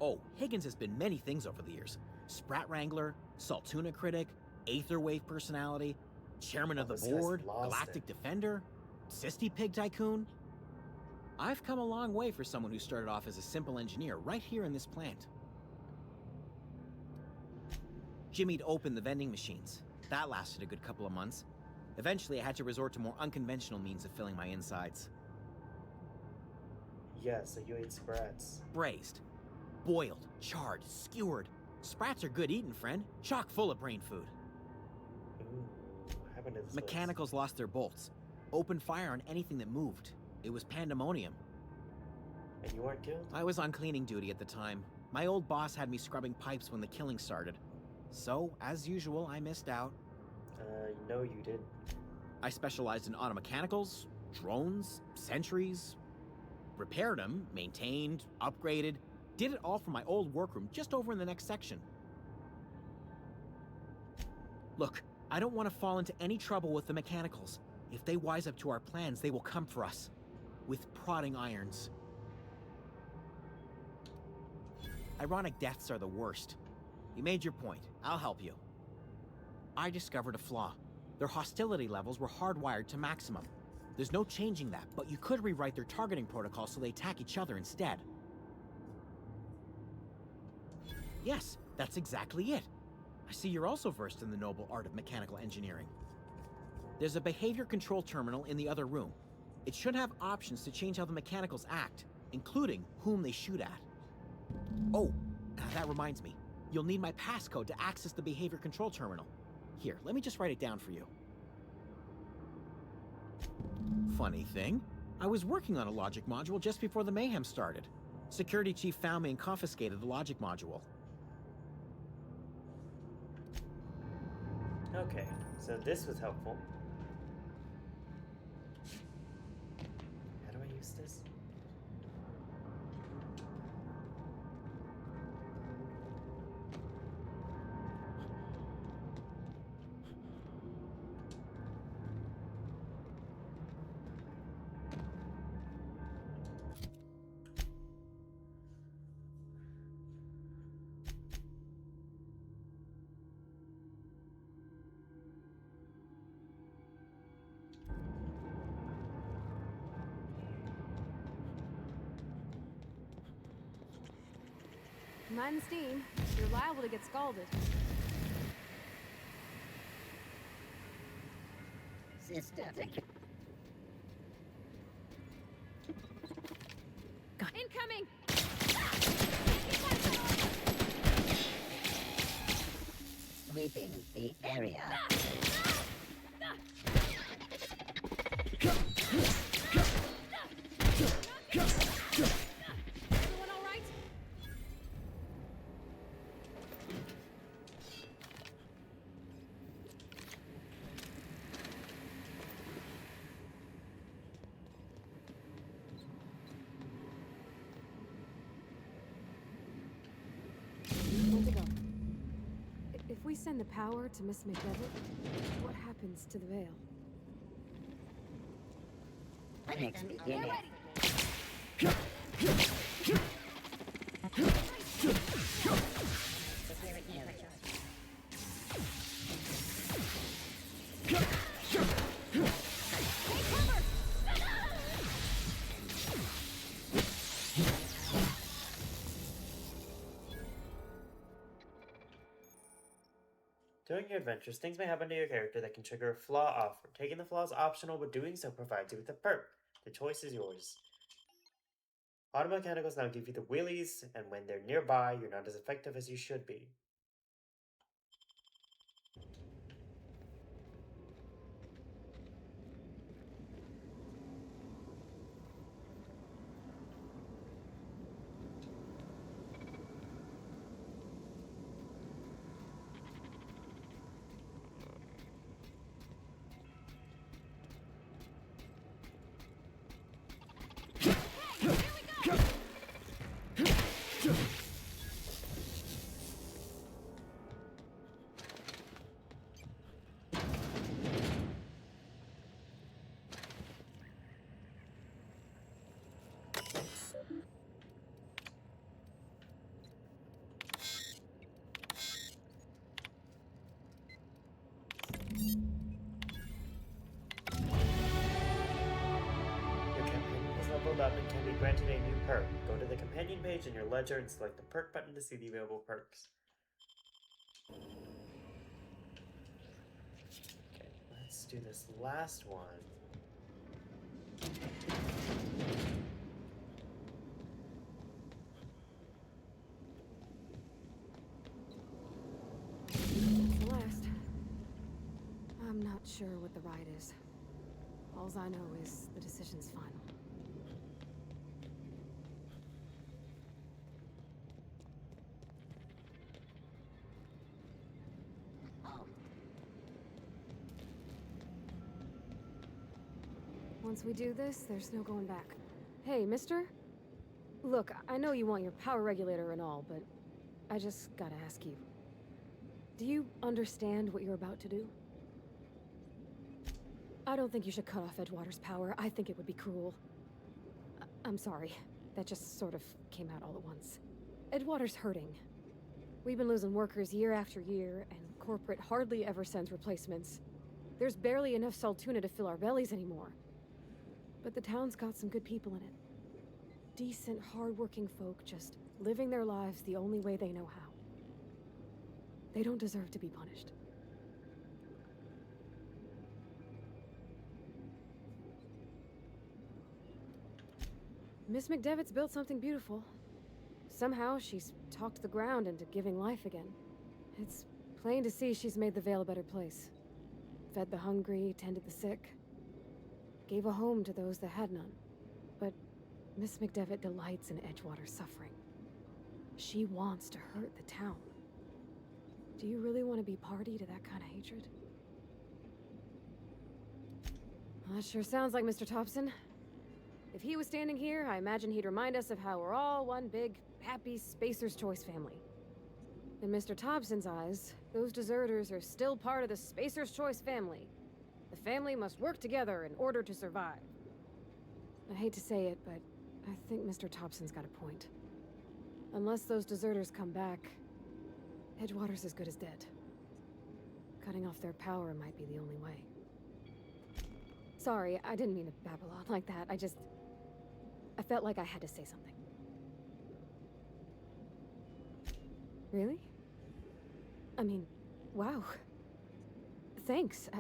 Oh, Higgins has been many things over the years. Sprat Wrangler, Saltuna Critic, Aetherwave Personality, Chairman of the Board, Galactic Defender, Sisty Pig Tycoon. I've come a long way for someone who started off as a simple engineer right here in this plant. Jimmy'd opened the vending machines. That lasted a good couple of months. Eventually, I had to resort to more unconventional means of filling my insides. Yeah, so you ate sprats. Braised, boiled, charred, skewered. Sprats are good eating, friend. Chock full of brain food. Ooh, what happened to this Mechanicals lost their bolts. Opened fire on anything that moved. It was pandemonium. And you weren't killed? I was on cleaning duty at the time. My old boss had me scrubbing pipes when the killing started. So, as usual, I missed out. No you didn't. I specialized in automechanicals, drones, sentries. Repaired them, maintained, upgraded. Did it all from my old workroom just over in the next section. Look, I don't want to fall into any trouble with the mechanicals. If they wise up to our plans, they will come for us. With prodding irons. Ironic deaths are the worst. You made your point. I'll help you. I discovered a flaw. Their hostility levels were hardwired to maximum. There's no changing that, but you could rewrite their targeting protocol so they attack each other instead. Yes, that's exactly it. I see you're also versed in the noble art of mechanical engineering. There's a behavior control terminal in the other room. It should have options to change how the mechanicals act, including whom they shoot at. Oh, that reminds me. You'll need my passcode to access the behavior control terminal. Here, let me just write it down for you. Funny thing, I was working on a logic module just before the mayhem started. Security chief found me and confiscated the logic module. Okay, so this was helpful. How do I use this? Mind the steam. You're liable to get scalded. Systemic. Incoming! Sweeping the area. Everyone all right? Where'd they go? If we send the power to Miss McDevitt, what happens to the veil? Clinics beginning. During your adventures, things may happen to your character that can trigger a flaw offer. Taking the flaw is optional, but doing so provides you with a perk. The choice is yours. Auto mechanicals now give you the wheelies, and when they're nearby, you're not as effective as you should be. Up and can be granted a new perk. Go to the companion page in your ledger and select the perk button to see the available perks. Okay, let's do this last one. That's the last. I'm not sure what the ride is. All I know is the decision's final. Once we do this, there's no going back. Hey, mister? Look, I know you want your power regulator and all, but I just gotta ask you. Do you understand what you're about to do? I don't think you should cut off Edgewater's power. I think it would be cruel. I'm sorry. That just sort of came out all at once. Edgewater's hurting. We've been losing workers year after year, and corporate hardly ever sends replacements. There's barely enough Saltuna to fill our bellies anymore. But the town's got some good people in it. Decent, hard-working folk just living their lives the only way they know how. They don't deserve to be punished. Miss McDevitt's built something beautiful. Somehow, she's talked the ground into giving life again. It's plain to see she's made the Vale a better place. Fed the hungry, tended the sick. Gave a home to those that had none. But Miss McDevitt delights in Edgewater's suffering. She wants to hurt the town. Do you really want to be party to that kind of hatred? Well, that sure sounds like Mr. Thompson. If he was standing here, I imagine he'd remind us of how we're all one big, happy Spacer's Choice family. In Mr. Thompson's eyes, those deserters are still part of the Spacer's Choice family. The family must work together in order to survive. I hate to say it, but I think Mr. Thompson's got a point. Unless those deserters come back, Edgewater's as good as dead. Cutting off their power might be the only way. Sorry, I didn't mean to babble on like that. I felt like I had to say something. Really? I mean, wow. Thanks.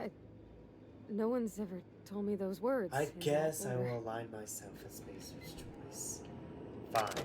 No one's ever told me those words. I guess I will align myself as Spacer's Choice. Fine.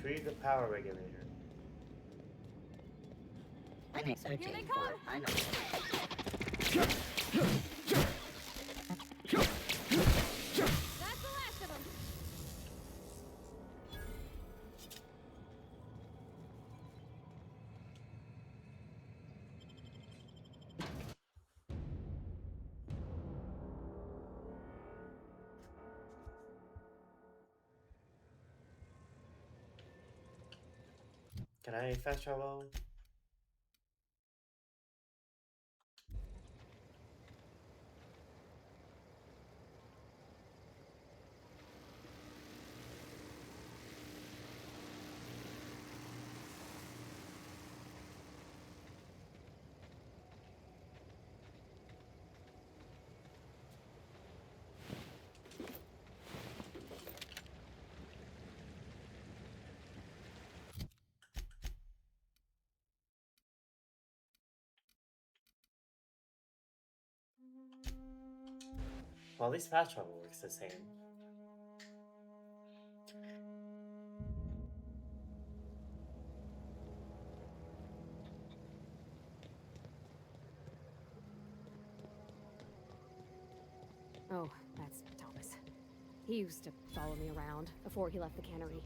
Retrieve the power regulator. I'm searching Here they for come! I know. That's the last of them! Can I fast travel? Well, at least fast travel works the same. Oh, that's Thomas. He used to follow me around before he left the cannery.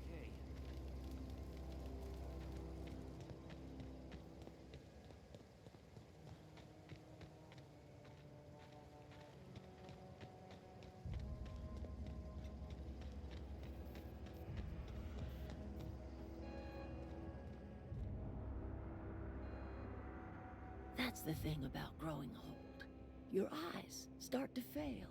That's the thing about growing old. Your eyes start to fail.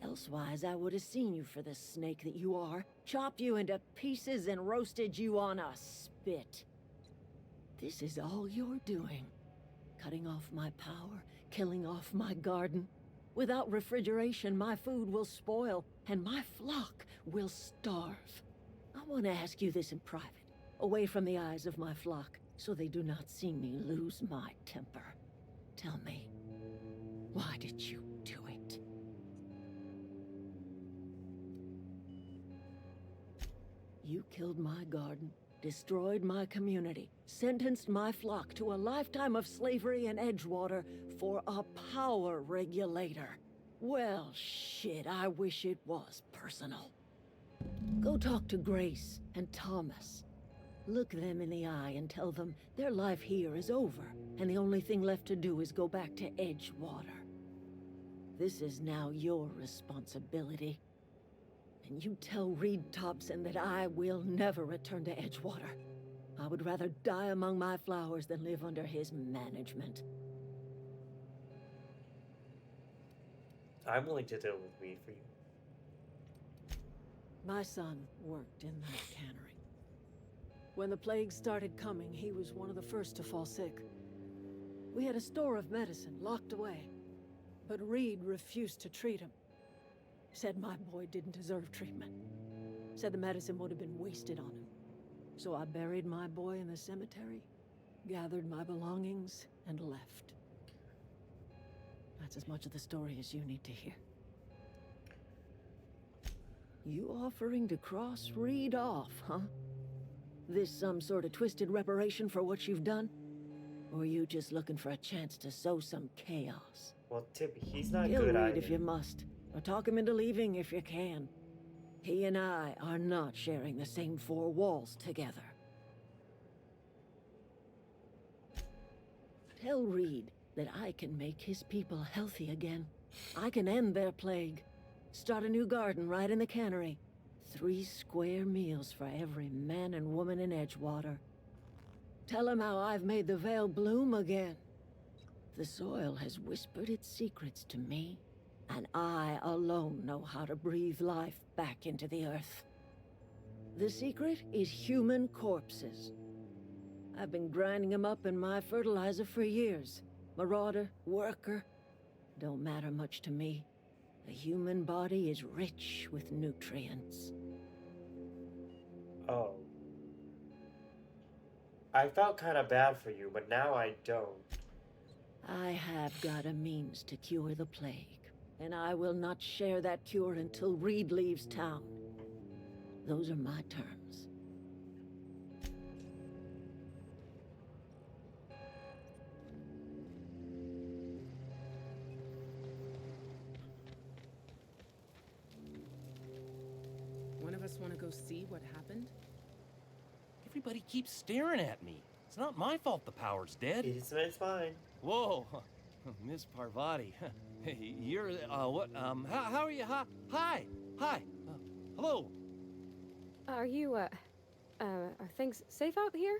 Elsewise, I would have seen you for the snake that you are, chopped you into pieces and roasted you on a spit. This is all you're doing. Cutting off my power, killing off my garden. Without refrigeration, my food will spoil, and my flock will starve. I want to ask you this in private, away from the eyes of my flock, so they do not see me lose my temper. Tell me, why did you do it? You killed my garden, destroyed my community, sentenced my flock to a lifetime of slavery in Edgewater for a power regulator. Well, shit, I wish it was personal. Go talk to Grace and Thomas. Look them in the eye and tell them their life here is over, and the only thing left to do is go back to Edgewater. This is now your responsibility. And you tell Reed Thompson that I will never return to Edgewater. I would rather die among my flowers than live under his management. I'm willing to deal with weed for you. My son worked in that cannery. When the plague started coming, he was one of the first to fall sick. We had a store of medicine locked away, but Reed refused to treat him. Said my boy didn't deserve treatment. Said the medicine would have been wasted on him. So I buried my boy in the cemetery, gathered my belongings, and left. That's as much of the story as you need to hear. You offering to cross Reed off, huh? This some sort of twisted reparation for what you've done? Or you just looking for a chance to sow some chaos? Well, Tibby, he's not Kill good Reed either. if you must, or talk him into leaving if you can. He and I are not sharing the same four walls together. Tell Reed that I can make his people healthy again. I can end their plague. Start a new garden right in the cannery. 3 square meals for every man and woman in Edgewater. Tell him how I've made the Vale bloom again. The soil has whispered its secrets to me, and I alone know how to breathe life back into the earth. The secret is human corpses. I've been grinding them up in my fertilizer for years. Marauder, worker, don't matter much to me. The human body is rich with nutrients. Oh. I felt kind of bad for you, but now I don't. I have got a means to cure the plague, and I will not share that cure until Reed leaves town. Those are my terms. One of us want to go see what happened? Everybody keeps staring at me. It's not my fault the power's dead. It's fine. Whoa, Miss Parvati. You're, what, how are you? Hi, hello. Are you, are things safe out here?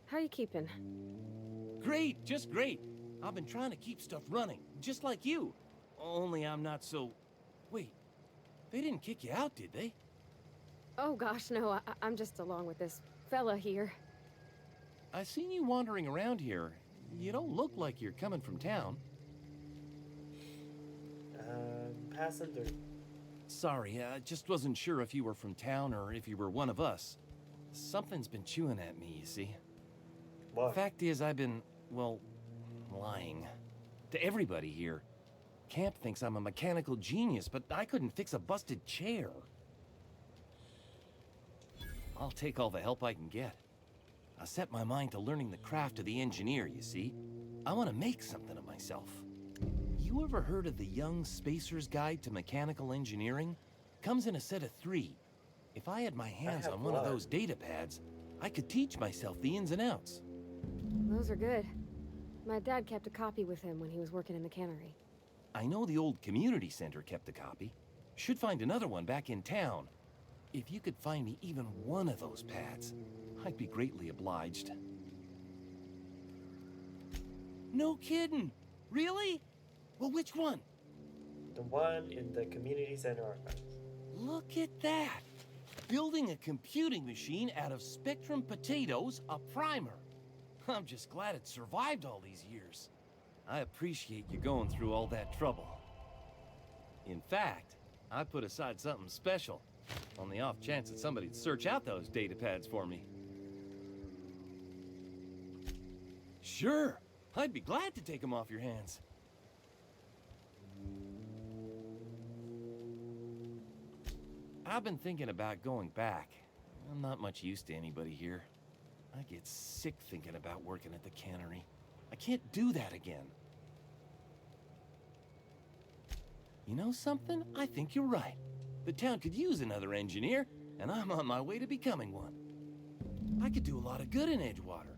How are you keeping? Great, just great. I've been trying to keep stuff running, just like you. Only I'm not so... Wait, they didn't kick you out, did they? Oh gosh, no, I'm just along with this fella here. I seen you wandering around here. You don't look like you're coming from town. Pass him through. Sorry, I just wasn't sure if you were from town or if you were one of us. Something's been chewing at me, you see. What? Fact is, I've been, well, lying. To everybody here. Camp thinks I'm a mechanical genius, but I couldn't fix a busted chair. I'll take all the help I can get. I set my mind to learning the craft of the engineer, you see. I want to make something of myself. You ever heard of the Young Spacer's Guide to Mechanical Engineering? Comes in a set of 3. If I had my hands on one of those data pads, I could teach myself the ins and outs. Those are good. My dad kept a copy with him when he was working in the cannery. I know the old community center kept a copy. Should find another one back in town. If you could find me even one of those pads, I'd be greatly obliged. No kidding! Really? Well, which one? The one in the community center archives. Look at that! Building a computing machine out of Spectrum potatoes, a primer. I'm just glad it survived all these years. I appreciate you going through all that trouble. In fact, I put aside something special, on the off chance that somebody'd search out those data pads for me. Sure, I'd be glad to take them off your hands. I've been thinking about going back. I'm not much use to anybody here. I get sick thinking about working at the cannery. I can't do that again. You know something? I think you're right. The town could use another engineer, and I'm on my way to becoming one. I could do a lot of good in Edgewater.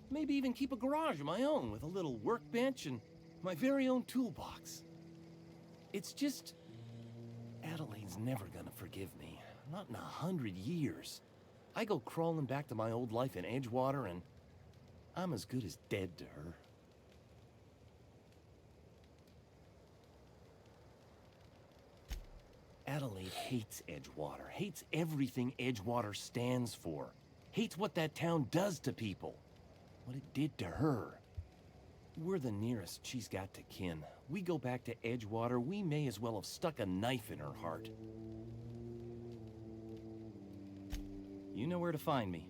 Maybe even keep a garage of my own with a little workbench and my very own toolbox. It's just... Adelaide's never gonna forgive me. Not in 100 years. I go crawling back to my old life in Edgewater, and I'm as good as dead to her. Adelaide hates Edgewater, hates everything Edgewater stands for, hates what that town does to people, what it did to her. We're the nearest she's got to kin. We go back to Edgewater, we may as well have stuck a knife in her heart. You know where to find me.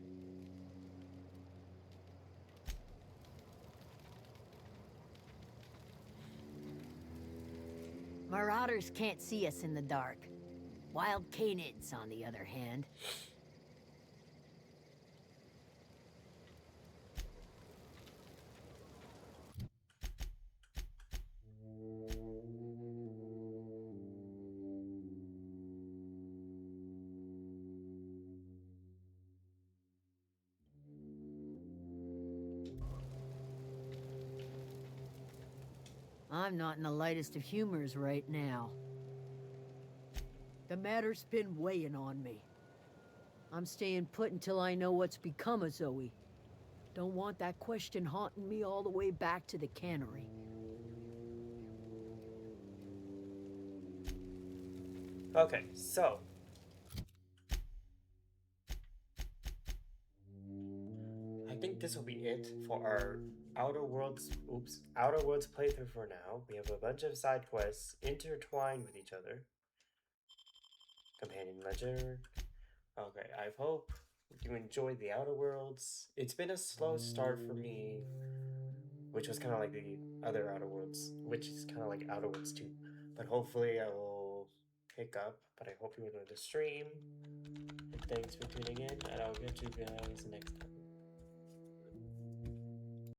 Marauders can't see us in the dark. Wild canids, on the other hand. I'm not in the lightest of humors right now. The matter's been weighing on me. I'm staying put until I know what's become of Zoe. Don't want that question haunting me all the way back to the cannery. Okay, so I think this will be it for our Outer Worlds playthrough for now. We have a bunch of side quests intertwined with each other. Companion ledger. Okay, I hope you enjoyed the Outer Worlds. It's been a slow start for me, which was kind of like the other Outer Worlds, which is kind of like Outer Worlds 2. But hopefully I will pick up. But I hope you enjoyed the stream. And thanks for tuning in, and I'll catch you guys next time.